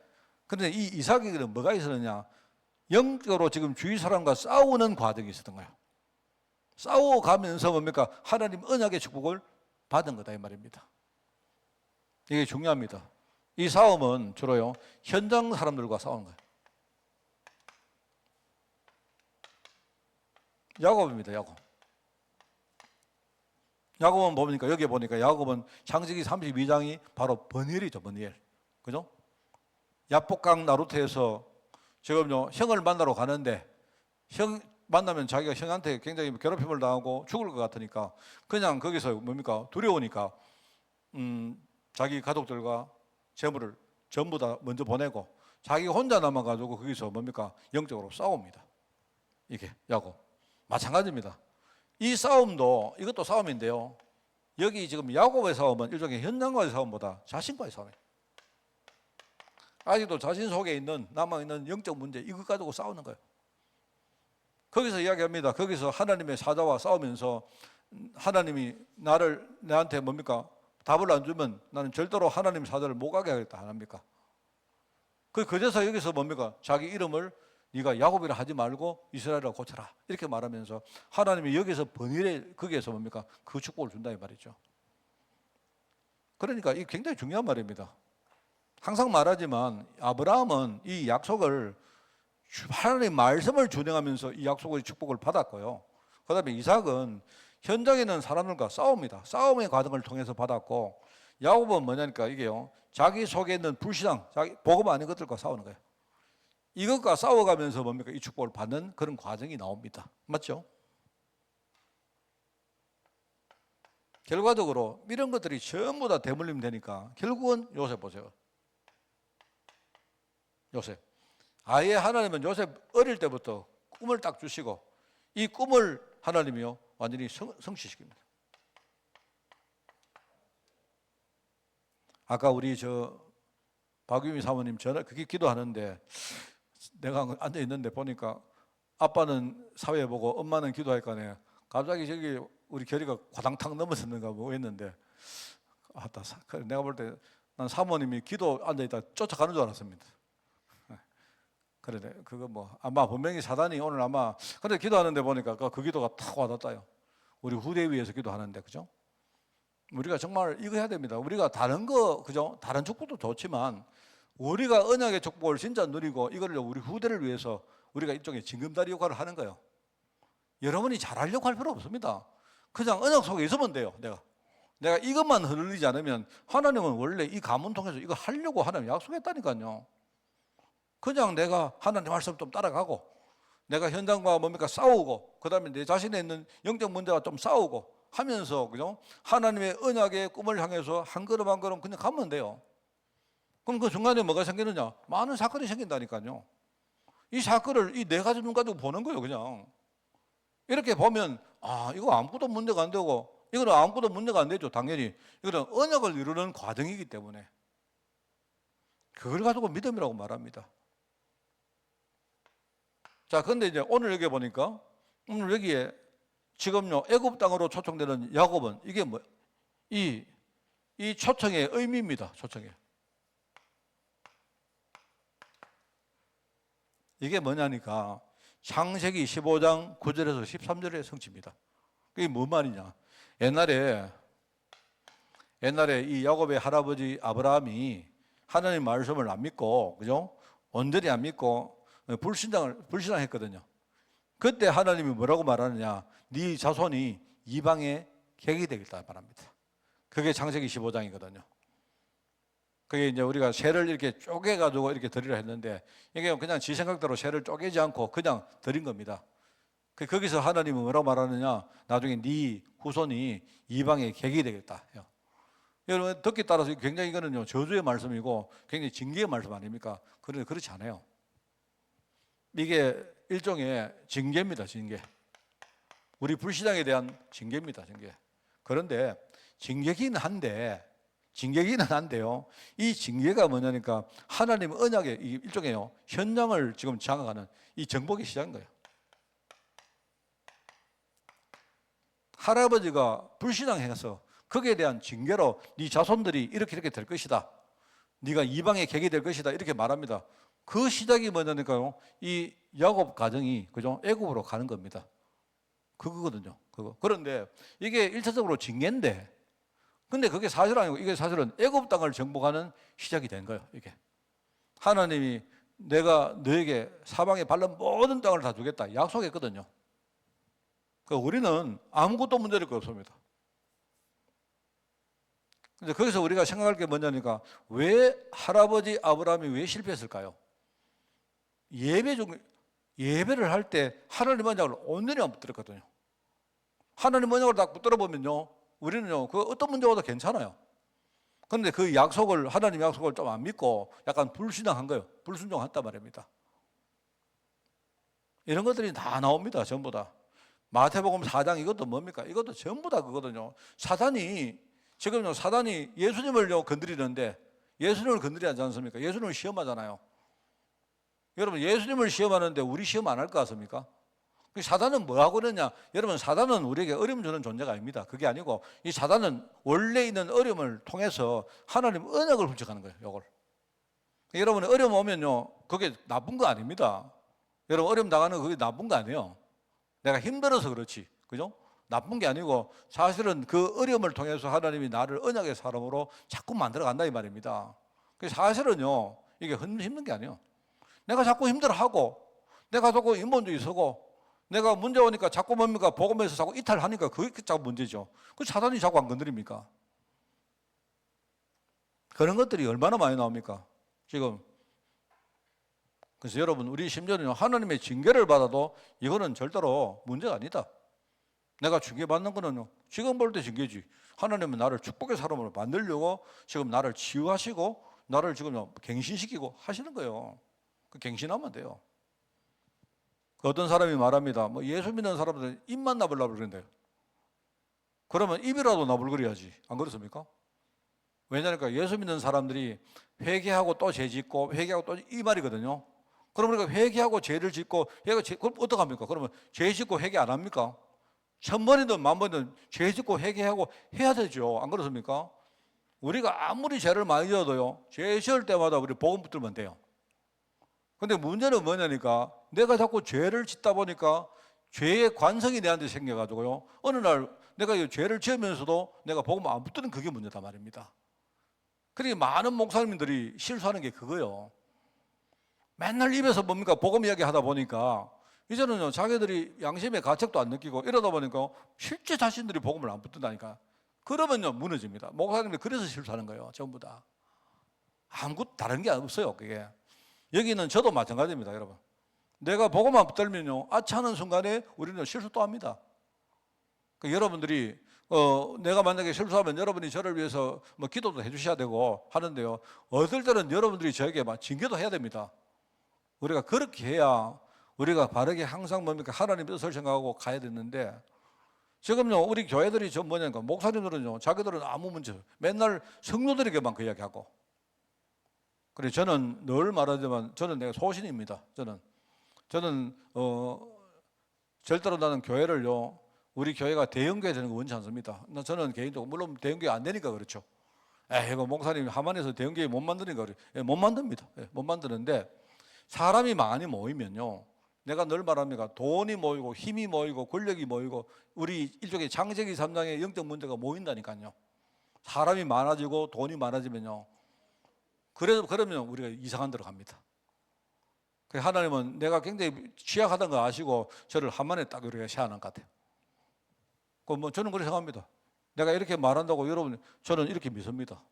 그런데 이 이삭에게는 뭐가 있었느냐? 영적으로 지금 주위 사람과 싸우는 과정이 있었던 거예요. 싸워가면서 뭡니까? 하나님 언약의 축복을 받은 거다 이 말입니다. 이게 중요합니다. 이 싸움은 주로요 현장 사람들과 싸우는 거예요. 야곱입니다. 야곱은 보니까 여기에 보니까 야곱은 창세기 32장이 바로 버니엘이죠. 버니엘. 그죠? 야복강 나루트에서 지금요 형을 만나러 가는데 형 만나면 자기가 형한테 굉장히 괴롭힘을 당하고 죽을 것 같으니까 그냥 거기서 뭡니까? 두려우니까 자기 가족들과 재물을 전부 다 먼저 보내고 자기 혼자 남아가지고 거기서 뭡니까? 영적으로 싸웁니다. 이게 야곱. 마찬가지입니다. 이 싸움도 이것도 싸움인데요. 여기 지금 야곱의 싸움은 일종의 현장과의 싸움보다 자신과의 싸움이에요. 아직도 자신 속에 있는 남아있는 영적 문제 이것 가지고 싸우는 거예요. 거기서 이야기합니다. 거기서 하나님의 사자와 싸우면서 하나님이 내한테 뭡니까? 답을 안 주면 나는 절대로 하나님 사자를 못 가게 하겠다 안 합니까? 그제서 여기서 뭡니까? 자기 이름을 네가 야곱이라 하지 말고 이스라엘이라 고쳐라 이렇게 말하면서 하나님이 여기서 번일에 거기에서 뭡니까? 그 축복을 준다 이 말이죠. 그러니까 이게 굉장히 중요한 말입니다. 항상 말하지만 아브라함은 이 약속을 하나님의 말씀을 준행하면서 이 약속의 축복을 받았고요. 그 다음에 이삭은 현장에 있는 사람들과 싸웁니다. 싸움의 과정을 통해서 받았고 야곱은 뭐냐니까 이게요. 자기 속에 있는 불신앙, 자기 복음 아닌 것들과 싸우는 거예요. 이것과 싸워가면서 뭡니까? 이 축복을 받는 그런 과정이 나옵니다. 맞죠? 결과적으로 이런 것들이 전부 다 대물림 되니까 결국은 요셉 보세요. 요셉. 아예 하나님은 요셉 어릴 때부터 꿈을 딱 주시고 이 꿈을 하나님이요 완전히 성취시킵니다. 아까 우리 박유미 사모님 전화 그게 기도하는데 내가 앉아 있는데 보니까 아빠는 사회 보고 엄마는 기도할까네. 갑자기 저기 우리 결이가 과당탕 넘어섰는가 뭐 했는데 내가 볼 때 난 사모님이 기도 앉아 있다 쫓아가는 줄 알았습니다. 그래 그거 뭐 아마 분명히 사단이 오늘 아마 근데 기도하는데 보니까 그 기도가 탁 와닿아요. 우리 후대 위해서 기도하는데 그죠? 우리가 정말 이거 해야 됩니다. 우리가 다른 거 그죠? 다른 축복도 좋지만 우리가 언약의 축복을 진짜 누리고 이거를 우리 후대를 위해서 우리가 일종의 징검다리 역할을 하는 거예요. 여러분이 잘하려고 할 필요 없습니다. 그냥 언약 속에 있으면 돼요. 내가 이것만 흔들리지 않으면 하나님은 원래 이 가문 통해서 이거 하려고 하나님 약속했다니까요. 그냥 내가 하나님 말씀 좀 따라가고 내가 현장과 뭡니까 싸우고 그다음에 내 자신에 있는 영적 문제와 좀 싸우고 하면서 그죠? 하나님의 언약의 꿈을 향해서 한 걸음 한 걸음 그냥 가면 돼요. 그럼 그 중간에 뭐가 생기느냐? 많은 사건이 생긴다니까요. 이 사건을 이 네 가지 눈 가지고 보는 거예요, 그냥. 이렇게 보면 이거 아무것도 문제가 안 되고 이거는 아무것도 문제가 안 되죠. 당연히 이거는 언약을 이루는 과정이기 때문에 그걸 가지고 믿음이라고 말합니다. 자, 그런데 이제 오늘 여기 보니까 오늘 여기에 지금요 애굽 땅으로 초청되는 야곱은 이게 뭐 이 초청의 의미입니다. 초청의 이게 뭐냐니까 창세기 15장 9절에서 13절의 성취입니다. 그게 뭔 말이냐? 옛날에 이 야곱의 할아버지 아브라함이 하나님 말씀을 안 믿고, 그죠? 온전히 안 믿고 불신앙했거든요. 그때 하나님이 뭐라고 말하느냐? 네 자손이 이방의 객이 되겠다 말합니다. 그게 창세기 15장이거든요. 그게 이제 우리가 새를 이렇게 쪼개가지고 이렇게 드리려 했는데 이게 그냥 지 생각대로 새를 쪼개지 않고 그냥 드린 겁니다. 거기서 하나님은 뭐라고 말하느냐? 나중에 네 후손이 이방의 객이 되겠다. 여러분 듣기 따라서 굉장히 이거는요 저주의 말씀이고 굉장히 징계의 말씀 아닙니까? 그런데 그렇지 않아요. 이게 일종의 징계입니다. 징계. 우리 불신앙에 대한 징계입니다. 징계. 그런데 징계기는 한데요. 이 징계가 뭐냐니까 하나님 언약의 일종의 현장을 지금 장악하는 이 정복의 시작인 거예요. 할아버지가 불신앙해서 거기에 대한 징계로 네 자손들이 이렇게 될 것이다. 네가 이방의 객이 될 것이다. 이렇게 말합니다. 그 시작이 뭐냐니까요. 이 야곱 가정이 그죠? 애굽으로 가는 겁니다. 그거거든요. 그거. 그런데 이게 일차적으로 징계인데 근데 그게 사실 아니고 이게 사실은 애굽 땅을 정복하는 시작이 된 거예요. 이게 하나님이 내가 너에게 사방에 밟는 모든 땅을 다 주겠다 약속했거든요. 그러니까 우리는 아무것도 문제될 거 없습니다. 근데 거기서 우리가 생각할 게 뭐냐니까 왜 할아버지 아브라함이 왜 실패했을까요? 예배를 할 때 하나님 언약을 온전히 안 붙들었거든요. 하나님 언약을 딱 붙들어 보면요, 우리는요 그 어떤 문제보다 괜찮아요. 그런데 그 약속을 하나님 약속을 좀 안 믿고 약간 불신앙한 거예요. 불순종했단 말입니다. 이런 것들이 다 나옵니다. 전부 다. 마태복음 4장 이것도 뭡니까? 이것도 전부 다 그거거든요. 사단이 예수님을 건드리는데 예수님을 건드리지 않습니까? 예수님을 시험하잖아요. 여러분 예수님을 시험하는데 우리 시험 안 할 것 같습니까? 사단은 뭐하고 그러냐? 여러분 사단은 우리에게 어려움 주는 존재가 아닙니다. 그게 아니고 이 사단은 원래 있는 어려움을 통해서 하나님 언약을 훔쳐가는 거예요. 이걸. 여러분 어려움 오면요 그게 나쁜 거 아닙니다. 여러분 어려움 당하는 거 그게 나쁜 거 아니에요. 내가 힘들어서 그렇지. 그죠? 나쁜 게 아니고 사실은 그 어려움을 통해서 하나님이 나를 언약의 사람으로 자꾸 만들어 간다 이 말입니다. 사실은요 이게 힘든 게 아니에요. 내가 자꾸 힘들어하고 내가 자꾸 인본주의 서고 내가 문제 오니까 자꾸 뭡니까? 복음에서 자꾸 이탈하니까 그게 자꾸 문제죠. 그 사단이 자꾸 안 건드립니까? 그런 것들이 얼마나 많이 나옵니까? 지금. 그래서 여러분 우리 심지어는 하나님의 징계를 받아도 이거는 절대로 문제가 아니다. 내가 징계받는 거는 지금 볼 때 징계지. 하나님은 나를 축복의 사람으로 만들려고 지금 나를 치유하시고 나를 지금 갱신시키고 하시는 거예요. 그 갱신하면 돼요. 어떤 사람이 말합니다. 뭐 예수 믿는 사람들은 입만 나불나불 그런대요. 그러면 입이라도 나불거려야지. 안 그렇습니까? 왜냐니까 예수 믿는 사람들이 회개하고 또 죄 짓고 회개하고 또 이 말이거든요. 그럼 우리가 회개하고 죄를 짓고 그럼 어떡합니까? 그러면 죄 짓고 회개 안 합니까? 1000번이든 10,000번이든 죄 짓고 회개하고 해야 되죠. 안 그렇습니까? 우리가 아무리 죄를 많이 지어도요. 죄 지을 때마다 우리 복음 붙들면 돼요. 근데 문제는 뭐냐니까 내가 자꾸 죄를 짓다 보니까 죄의 관성이 내한테 생겨가지고요. 어느 날 내가 이 죄를 지으면서도 내가 복음 안 붙드는 그게 문제다 말입니다. 그러니까 많은 목사님들이 실수하는 게 그거예요. 맨날 입에서 뭡니까? 복음 이야기 하다 보니까 이제는요 자기들이 양심의 가책도 안 느끼고 이러다 보니까 실제 자신들이 복음을 안 붙든다니까. 그러면요 무너집니다. 목사님이 그래서 실수하는 거예요. 전부 다. 아무것도 다른 게 없어요. 그게. 여기는 저도 마찬가지입니다. 여러분. 내가 복음만 붙들면요 아차하는 순간에 우리는 실수 또 합니다. 여러분들이 내가 만약에 실수하면 여러분이 저를 위해서 뭐 기도도 해주셔야 되고 하는데요. 어떨 때는 여러분들이 저에게 막 징계도 해야 됩니다. 우리가 그렇게 해야 우리가 바르게 항상 뭡니까 하나님의 뜻을 생각하고 가야 되는데 지금요 우리 교회들이 전 뭐냐니까 목사님들은요 자기들은 아무 문제 없어요. 맨날 성도들에게만 그 이야기하고. 그래 저는 늘 말하지만 저는 내가 소신입니다. 저는 절대로 나는 교회를요 우리 교회가 대형교회 되는 거 원치 않습니다. 저는 개인적으로 물론 대형교회 안 되니까 그렇죠. 이거 목사님 하만에서 대형교회 못 만드니까 그래. 못 만듭니다. 못 만드는데 사람이 많이 모이면요. 내가 늘 말합니다. 돈이 모이고 힘이 모이고 권력이 모이고 우리 일종의 창세기 3장의 영적 문제가 모인다니까요. 사람이 많아지고 돈이 많아지면요. 그러면 우리가 이상한 데로 갑니다. 하나님은 내가 굉장히 취약하다는 거 아시고 저를 한만에 딱 이렇게 세워놓은 것 같아요. 뭐 저는 그렇게 생각합니다. 내가 이렇게 말한다고 여러분 저는 이렇게 믿습니다.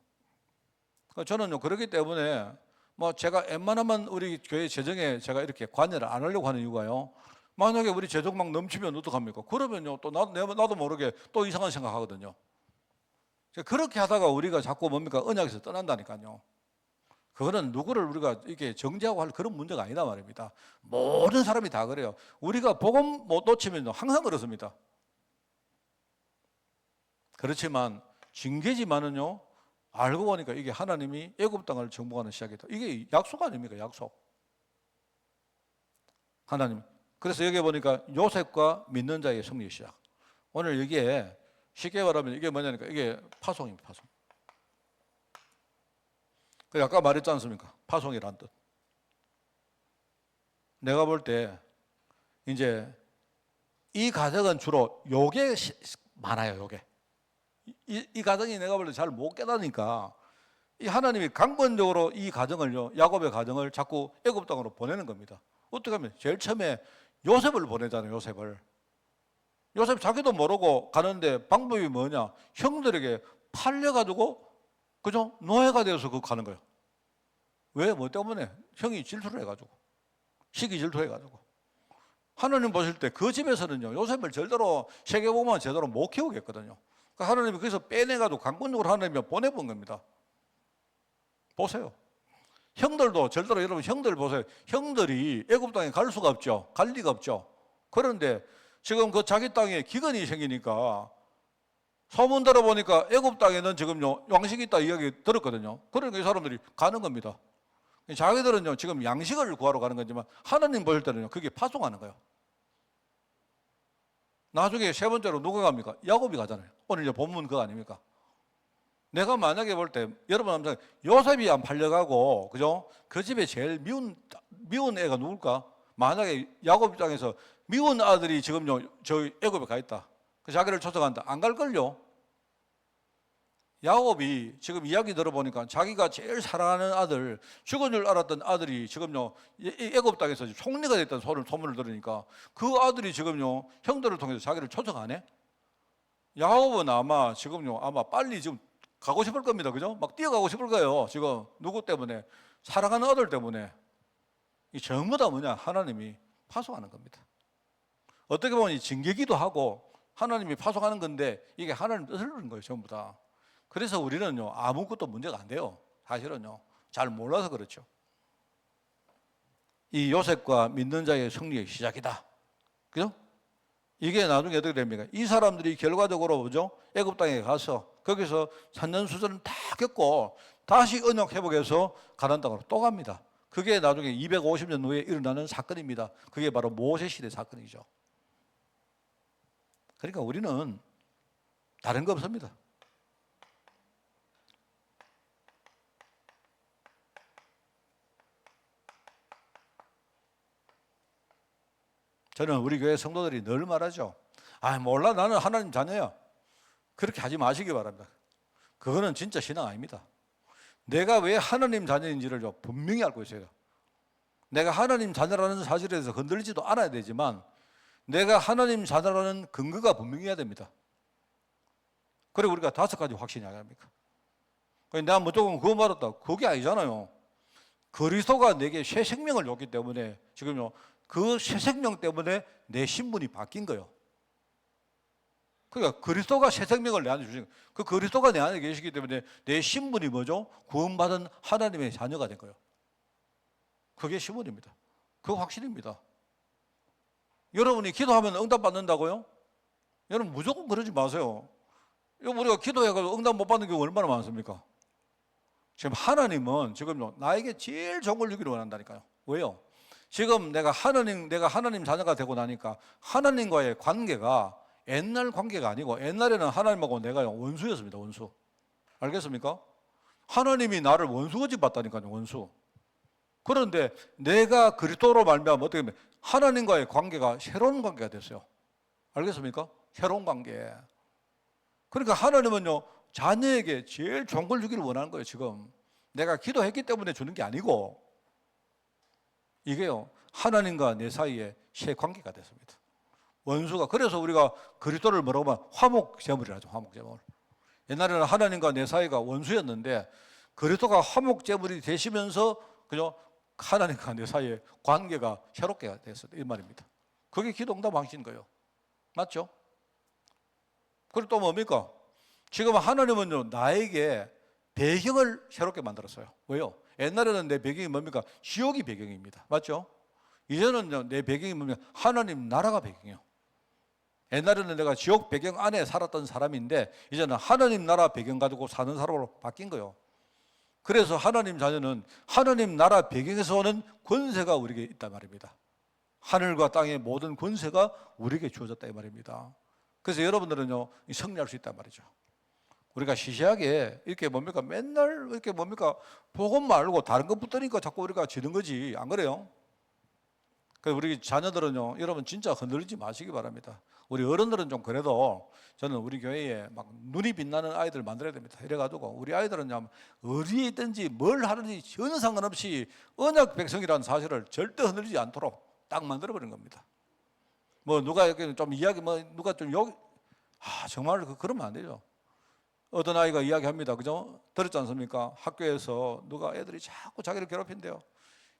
저는요 그렇기 때문에 뭐 제가 웬만하면 우리 교회 재정에 제가 이렇게 관여를 안 하려고 하는 이유가요. 만약에 우리 재정 막 넘치면 어떡합니까? 그러면요 또 나도 모르게 또 이상한 생각하거든요. 그렇게 하다가 우리가 자꾸 뭡니까 언약에서 떠난다니까요. 그거는 누구를 우리가 이렇게 정죄하고 할 그런 문제가 아니다 말입니다. 모든 사람이 다 그래요. 우리가 복음 못 놓치면 항상 그렇습니다. 그렇지만 징계지만은요 알고 보니까 이게 하나님이 애굽 땅을 정복하는 시작이다. 이게 약속 아닙니까? 약속. 하나님. 그래서 여기 보니까 요셉과 믿는 자의 승리의 시작. 오늘 여기에 쉽게 말하면 이게 뭐냐니까 이게 파송입니다. 파송. 아까 말했지 않습니까? 파송이란 뜻. 내가 볼 때 이제 이 가정은 주로 요게 많아요. 요게. 이 가정이 내가 볼 때 잘 못 깨닫으니까 이 하나님이 강권적으로 이 가정을요 야곱의 가정을 자꾸 애굽 땅으로 보내는 겁니다. 어떻게 하면 제일 처음에 요셉을 보내잖아요. 요셉 자기도 모르고 가는데 방법이 뭐냐? 형들에게 팔려가지고 그죠? 노예가 되어서 그 가는 거예요. 왜? 뭐 때문에? 형이 질투를 해가지고 시기 질투해가지고 하나님 보실 때 그 집에서는요 요셉을 절대로 세계복음만 제대로 못 키우겠거든요. 그러니까 하나님이 거기서 빼내가지고 강권적으로 하나님이 보내본 겁니다. 보세요. 형들도 절대로 여러분 형들 보세요. 형들이 애굽 땅에 갈 수가 없죠. 갈 리가 없죠. 그런데 지금 그 자기 땅에 기근이 생기니까 소문 들어보니까 애굽 땅에는 지금요 양식이 있다 이야기 들었거든요. 그러니까 이 사람들이 가는 겁니다. 자기들은요 지금 양식을 구하러 가는 거지만 하나님 보실 때는요 그게 파송하는 거예요. 나중에 세 번째로 누가 갑니까? 야곱이 가잖아요. 오늘 이제 본문 그거 아닙니까? 내가 만약에 볼 때 여러분 한번 요셉이 안 팔려가고 그죠? 그 집에 제일 미운 애가 누굴까? 만약에 야곱 입장에서 미운 아들이 지금요 저 애굽에 가 있다. 그 자기를 쫓아간다. 안 갈걸요? 야곱이 지금 이야기 들어보니까 자기가 제일 사랑하는 아들, 죽은 줄 알았던 아들이 지금요 애굽 땅에서 총리가 됐다는 소문을 들으니까 그 아들이 지금요 형들을 통해서 자기를 쫓아가네. 야곱은 아마 지금요 아마 빨리 지금 가고 싶을 겁니다. 그죠? 막 뛰어가고 싶을 거예요. 지금 누구 때문에? 사랑하는 아들 때문에. 이 전부 다 뭐냐? 하나님이 파송하는 겁니다. 어떻게 보면 이 징계기도 하고 하나님이 파송하는 건데 이게 하나님 뜻을 이루는 거예요. 전부 다. 그래서 우리는요 아무것도 문제가 안 돼요. 사실은요 잘 몰라서 그렇죠. 이 요셉과 믿는 자의 승리의 시작이다. 그죠? 이게 나중에 어떻게 됩니까? 이 사람들이 결과적으로 뭐죠? 애굽 땅에 가서 거기서 산전수전을 다 겪고 다시 언약 회복해서 가나안 땅으로 또 갑니다. 그게 나중에 250년 후에 일어나는 사건입니다. 그게 바로 모세 시대 사건이죠. 그러니까 우리는 다른 거 없습니다. 저는 우리 교회 성도들이 늘 말하죠. 몰라 나는 하나님 자녀야. 그렇게 하지 마시기 바랍니다. 그거는 진짜 신앙 아닙니다. 내가 왜 하나님 자녀인지를 분명히 알고 있어야 돼요. 내가 하나님 자녀라는 사실에 대해서 건들지도 않아야 되지만 내가 하나님 자녀라는 근거가 분명해야 됩니다. 그리고 우리가 5가지 확신이 아닙니까? 내가 무조건 그거 말했다. 그게 아니잖아요. 그리스도가 내게 새 생명을 줬기 때문에 지금요 그 새 생명 때문에 내 신분이 바뀐 거예요. 그러니까 그리스도가 새 생명을 내 안에 주신 거예요. 그 그리스도가 내 안에 계시기 때문에 내 신분이 뭐죠? 구원받은 하나님의 자녀가 된 거예요. 그게 신분입니다. 그거 확실입니다. 여러분이 기도하면 응답받는다고요? 여러분 무조건 그러지 마세요. 우리가 기도해가지고 응답 못 받는 경우 얼마나 많습니까? 지금 하나님은 지금요 나에게 제일 좋은 걸 주기를 원한다니까요. 왜요? 지금 내가 하나님 자녀가 되고 나니까 하나님과의 관계가 옛날 관계가 아니고, 옛날에는 하나님하고 내가 원수였습니다. 원수. 알겠습니까? 하나님이 나를 원수거지 봤다니까요. 원수. 그런데 내가 그리스도로 말미암아 어떻게 보면 하나님과의 관계가 새로운 관계가 됐어요. 알겠습니까? 새로운 관계. 그러니까 하나님은요 자녀에게 제일 좋은 걸 주기를 원하는 거예요. 지금 내가 기도했기 때문에 주는 게 아니고, 이게요 하나님과 내 사이에 새 관계가 됐습니다. 원수가, 그래서 우리가 그리스도를 뭐라고 하면 화목제물이라 하죠. 화목제물. 옛날에는 하나님과 내 사이가 원수였는데 그리스도가 화목제물이 되시면서 그죠? 하나님과 내 사이의 관계가 새롭게 됐어요. 이 말입니다. 그게 기도 응답하신 거예요. 맞죠? 그리고 또 뭡니까? 지금 하나님은요 나에게 배경을 새롭게 만들었어요. 왜요? 옛날에는 내 배경이 뭡니까? 지옥이 배경입니다. 맞죠? 이제는요 내 배경이 뭡니까? 하나님 나라가 배경이에요. 옛날에는 내가 지옥 배경 안에 살았던 사람인데 이제는 하나님 나라 배경 가지고 사는 사람으로 바뀐 거예요. 그래서 하나님 자녀는 하나님 나라 배경에서 오는 권세가 우리에게 있단 말입니다. 하늘과 땅의 모든 권세가 우리에게 주어졌다 이 말입니다. 그래서 여러분들은요 승리할 수 있단 말이죠. 우리가 시시하게 이렇게 뭡니까? 맨날 이렇게 뭡니까? 복음 말고 다른 것 붙으니까 자꾸 우리가 지는 거지. 안 그래요? 그래서 우리 자녀들은요, 여러분 진짜 흔들리지 마시기 바랍니다. 우리 어른들은 좀 그래도 저는 우리 교회에 막 눈이 빛나는 아이들 만들어야 됩니다. 이래가지고 우리 아이들은요, 어디에 있든지 뭘 하든지 전혀 상관없이 언약 백성이라는 사실을 절대 흔들리지 않도록 딱 만들어버린 겁니다. 뭐 누가 이렇게 좀 이야기, 뭐 누가 좀 여기, 정말 그러면 안 되죠. 어떤 아이가 이야기합니다. 그죠? 들었지 않습니까? 학교에서 누가 애들이 자꾸 자기를 괴롭힌대요.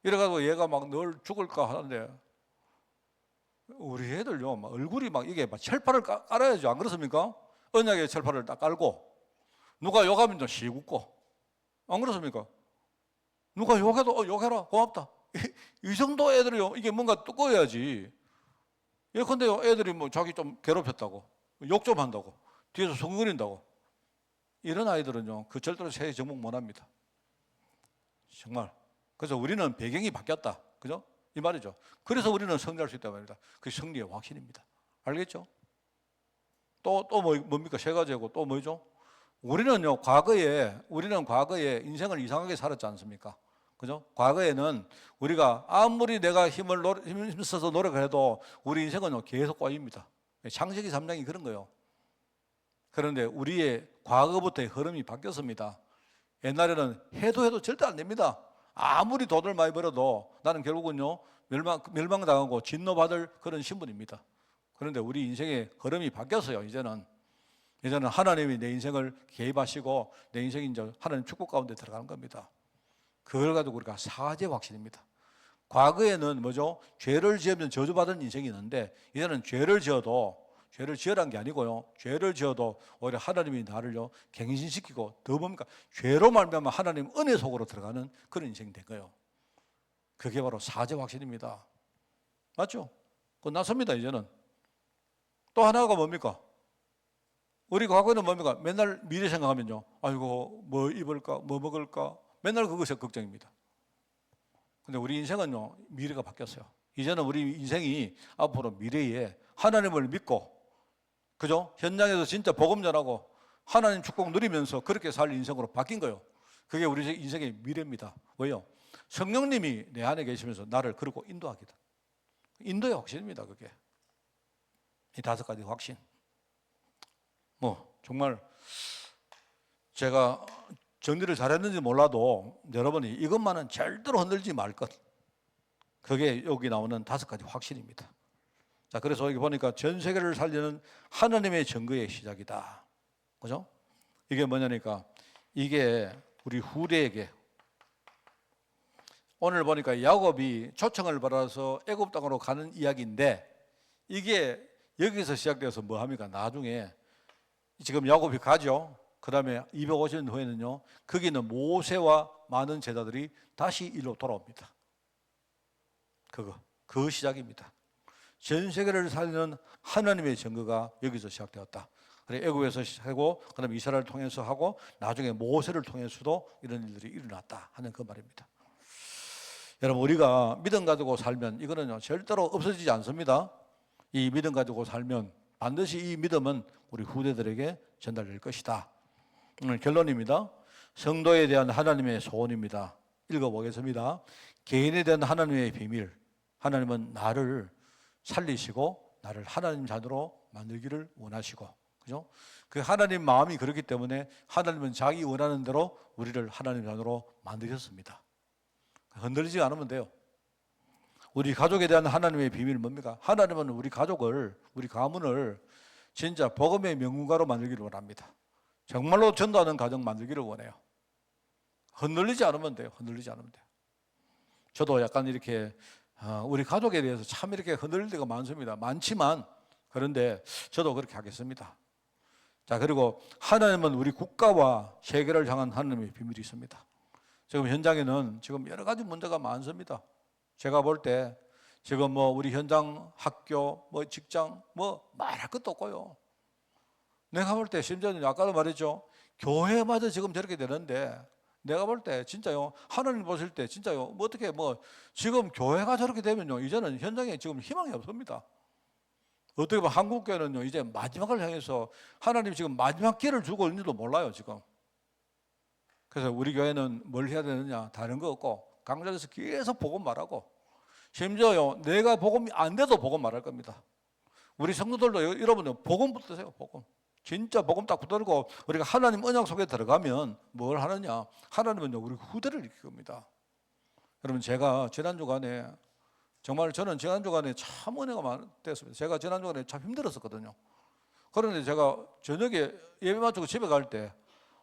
이래가지고 얘가 막 널 죽을까 하는데, 우리 애들요, 막 얼굴이 막 이게 막 철판을 깔아야죠. 안 그렇습니까? 언약의 철판을 딱 깔고, 누가 욕하면 좀 씩 웃고, 안 그렇습니까? 누가 욕해도, 욕해라, 고맙다. 이 정도 애들이요, 이게 뭔가 두꺼워야지. 예컨대요, 애들이 뭐 자기 좀 괴롭혔다고, 욕 좀 한다고, 뒤에서 송근거린다고. 이런 아이들은요, 그 절대로 새해 정복 못 합니다. 정말. 그래서 우리는 배경이 바뀌었다. 그죠? 이 말이죠. 그래서 우리는 승리할 수 있다고 합니다. 그게 승리의 확신입니다. 알겠죠? 또 뭡니까? 세 가지고 또 뭐죠? 우리는 과거에 인생을 이상하게 살았지 않습니까? 그죠? 과거에는 우리가 아무리 내가 힘써서 노력을 해도 우리 인생은 계속 꼬입니다. 창세기 3장이 그런 거예요. 그런데 우리의 과거부터의 흐름이 바뀌었습니다. 옛날에는 해도 절대 안 됩니다. 아무리 돈을 많이 벌어도 나는 결국은요 멸망당하고 진노받을 그런 신분입니다. 그런데 우리 인생의 흐름이 바뀌었어요. 이제는 하나님이 내 인생을 개입하시고 내 인생이 이제 하나님 축복 가운데 들어가는 겁니다. 그걸 가지고 우리가 사죄 확신입니다. 과거에는 뭐죠? 죄를 지으면 저주받은 인생이 있는데 이제는 죄를 지으란 게 아니고요. 죄를 지어도 오히려 하나님이 나를요 갱신시키고 더 뭡니까? 죄로 말미암아 하나님 은혜 속으로 들어가는 그런 인생이 된 거예요. 그게 바로 사죄 확신입니다. 맞죠? 끝났습니다. 이제는. 또 하나가 뭡니까? 우리 과거에는 뭡니까? 맨날 미래 생각하면요, 아이고 뭐 입을까, 뭐 먹을까, 맨날 그것이 걱정입니다. 근데 우리 인생은요 미래가 바뀌었어요. 이제는 우리 인생이 앞으로 미래에 하나님을 믿고, 그죠? 현장에서 진짜 복음 전하고 하나님 축복 누리면서 그렇게 살 인생으로 바뀐 거예요. 그게 우리 인생의 미래입니다. 왜요? 성령님이 내 안에 계시면서 나를 그러고 인도하기다. 인도의 확신입니다. 그게 이 5가지 확신. 뭐 정말 제가 정리를 잘했는지 몰라도 여러분이 이것만은 절대로 흔들지 말 것. 그게 여기 나오는 5가지 확신입니다. 자, 그래서 여기 보니까 전 세계를 살리는 하나님의 증거의 시작이다. 그죠? 이게 뭐냐니까 이게 우리 후대에게, 오늘 보니까 야곱이 초청을 받아서 애굽 땅으로 가는 이야기인데 이게 여기서 시작돼서 뭐 합니까? 나중에 지금 야곱이 가죠. 그 다음에 250년 후에는요 거기는 모세와 많은 제자들이 다시 일로 돌아옵니다. 그 시작입니다. 전 세계를 살리는 하나님의 증거가 여기서 시작되었다. 그래 애굽에서 시작하고 그다음에 이스라엘을 통해서 하고 나중에 모세를 통해서도 이런 일들이 일어났다 하는 그 말입니다. 여러분 우리가 믿음 가지고 살면 이거는요 절대로 없어지지 않습니다. 이 믿음 가지고 살면 반드시 이 믿음은 우리 후대들에게 전달될 것이다. 결론입니다. 성도에 대한 하나님의 소원입니다. 읽어보겠습니다. 개인에 대한 하나님의 비밀. 하나님은 나를 살리시고 나를 하나님 자녀로 만들기를 원하시고, 그죠? 그 하나님 마음이 그렇기 때문에 하나님은 자기 원하는 대로 우리를 하나님 자녀로 만드셨습니다. 흔들리지 않으면 돼요. 우리 가족에 대한 하나님의 비밀은 뭡니까? 하나님은 우리 가족을, 우리 가문을 진짜 복음의 명문가로 만들기를 원합니다. 정말로 전도하는 가정 만들기를 원해요. 흔들리지 않으면 돼요. 흔들리지 않으면 돼요. 저도 약간 이렇게 우리 가족에 대해서 참 이렇게 흔들릴 때가 많습니다. 많지만 그런데 저도 그렇게 하겠습니다. 자, 그리고 하나님은 우리 국가와 세계를 향한 하나님의 비밀이 있습니다. 지금 현장에는 지금 여러 가지 문제가 많습니다. 제가 볼 때 지금 뭐 우리 현장, 학교, 뭐 직장, 뭐 말할 것도 없고요. 내가 볼 때 심지어는 아까도 말했죠. 교회마저 지금 저렇게 되는데 내가 볼 때 진짜요. 하나님 보실 때 진짜요. 뭐 어떻게 뭐 지금 교회가 저렇게 되면요. 이제는 현장에 지금 희망이 없습니다. 어떻게 보면 한국교회는요. 이제 마지막을 향해서 하나님 지금 마지막 기회를 주고 있는지도 몰라요 지금. 그래서 우리 교회는 뭘 해야 되느냐. 다른 거 없고 강좌에서 계속 복음 말하고 심지어요. 내가 복음이 안 돼도 복음 말할 겁니다. 우리 성도들도 여러분들 복음 붙드세요. 복음. 진짜 복음 딱 붙들고 우리가 하나님 언약 속에 들어가면 뭘 하느냐. 하나님은요. 우리 후대를 일으킬 겁니다. 여러분 제가 지난주간에 정말 저는 지난주간에 참 은혜가 많았습니다. 제가 지난주간에 참 힘들었었거든요. 그런데 제가 저녁에 예배 마치고 집에 갈 때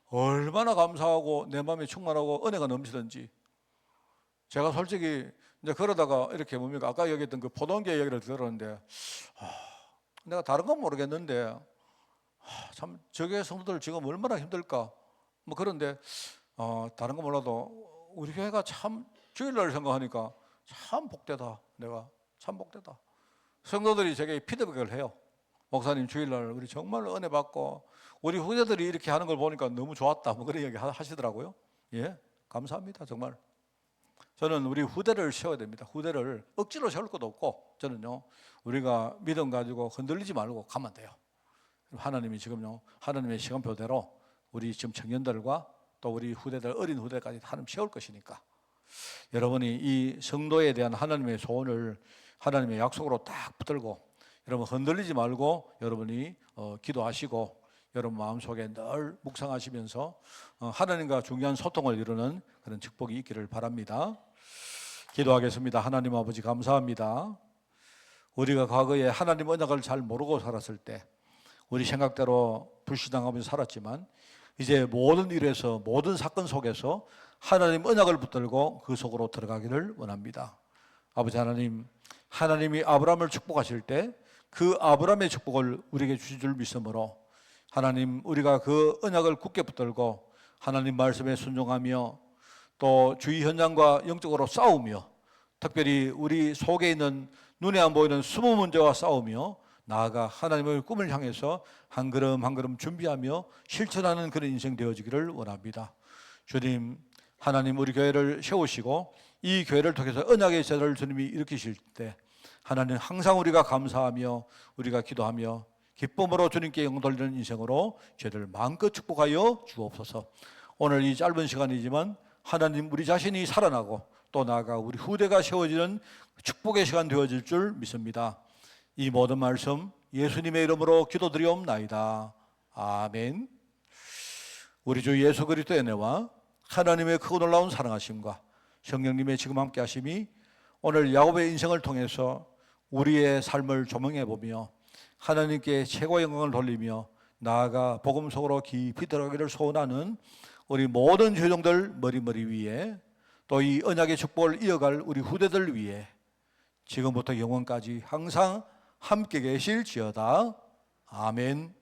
얼마나 감사하고 내 마음이 충만하고 은혜가 넘치던지 제가 솔직히 이제 그러다가 이렇게 뭡니까 아까 얘기했던 그 포동계 얘기를 들었는데 내가 다른 건 모르겠는데 참 저게 성도들 지금 얼마나 힘들까 뭐 그런데 다른 거 몰라도 우리 교회가 참 주일날 생각하니까 참 복되다. 내가 참 복되다. 성도들이 제게 피드백을 해요. 목사님 주일날 우리 정말 은혜 받고 우리 후대들이 이렇게 하는 걸 보니까 너무 좋았다. 뭐 그런 얘기 하시더라고요. 예, 감사합니다. 정말. 저는 우리 후대를 세워야 됩니다. 후대를 억지로 세울 것도 없고 저는요 우리가 믿음 가지고 흔들리지 말고 가면 돼요. 하나님이 지금요 하나님의 시간표대로 우리 지금 청년들과 또 우리 후대들 어린 후대까지 하나님 세울 것이니까 여러분이 이 성도에 대한 하나님의 소원을 하나님의 약속으로 딱 붙들고 여러분 흔들리지 말고 여러분이 기도하시고 여러분 마음속에 늘 묵상하시면서 하나님과 중요한 소통을 이루는 그런 축복이 있기를 바랍니다. 기도하겠습니다. 하나님 아버지 감사합니다. 우리가 과거에 하나님 언약을 잘 모르고 살았을 때 우리 생각대로 불신앙하면서 살았지만 이제 모든 일에서 모든 사건 속에서 하나님 언약을 붙들고 그 속으로 들어가기를 원합니다. 아버지 하나님, 하나님이 아브라함을 축복하실 때 그 아브라함의 축복을 우리에게 주실 줄 믿음으로 하나님 우리가 그 언약을 굳게 붙들고 하나님 말씀에 순종하며 또 주위 현장과 영적으로 싸우며 특별히 우리 속에 있는 눈에 안 보이는 숨은 문제와 싸우며 나아가 하나님의 꿈을 향해서 한 걸음 한 걸음 준비하며 실천하는 그런 인생 되어지기를 원합니다. 주님, 하나님 우리 교회를 세우시고 이 교회를 통해서 언약의 제도를 주님이 일으키실 때 하나님 항상 우리가 감사하며 우리가 기도하며 기쁨으로 주님께 영광 돌리는 인생으로 저희를 마음껏 축복하여 주옵소서. 오늘 이 짧은 시간이지만 하나님 우리 자신이 살아나고 또 나아가 우리 후대가 세워지는 축복의 시간 되어질 줄 믿습니다. 이 모든 말씀 예수님의 이름으로 기도드리옵나이다. 아멘. 우리 주 예수 그리스도의 은혜와 하나님의 크고 놀라운 사랑하심과 성령님의 지금 함께 하심이 오늘 야곱의 인생을 통해서 우리의 삶을 조명해 보며 하나님께 최고의 영광을 돌리며 나아가 복음 속으로 깊이 들어가기를 소원하는 우리 모든 조정들 머리 위에 또 이 언약의 축복을 이어갈 우리 후대들 위해 지금부터 영원까지 항상 함께 계실지어다. 아멘.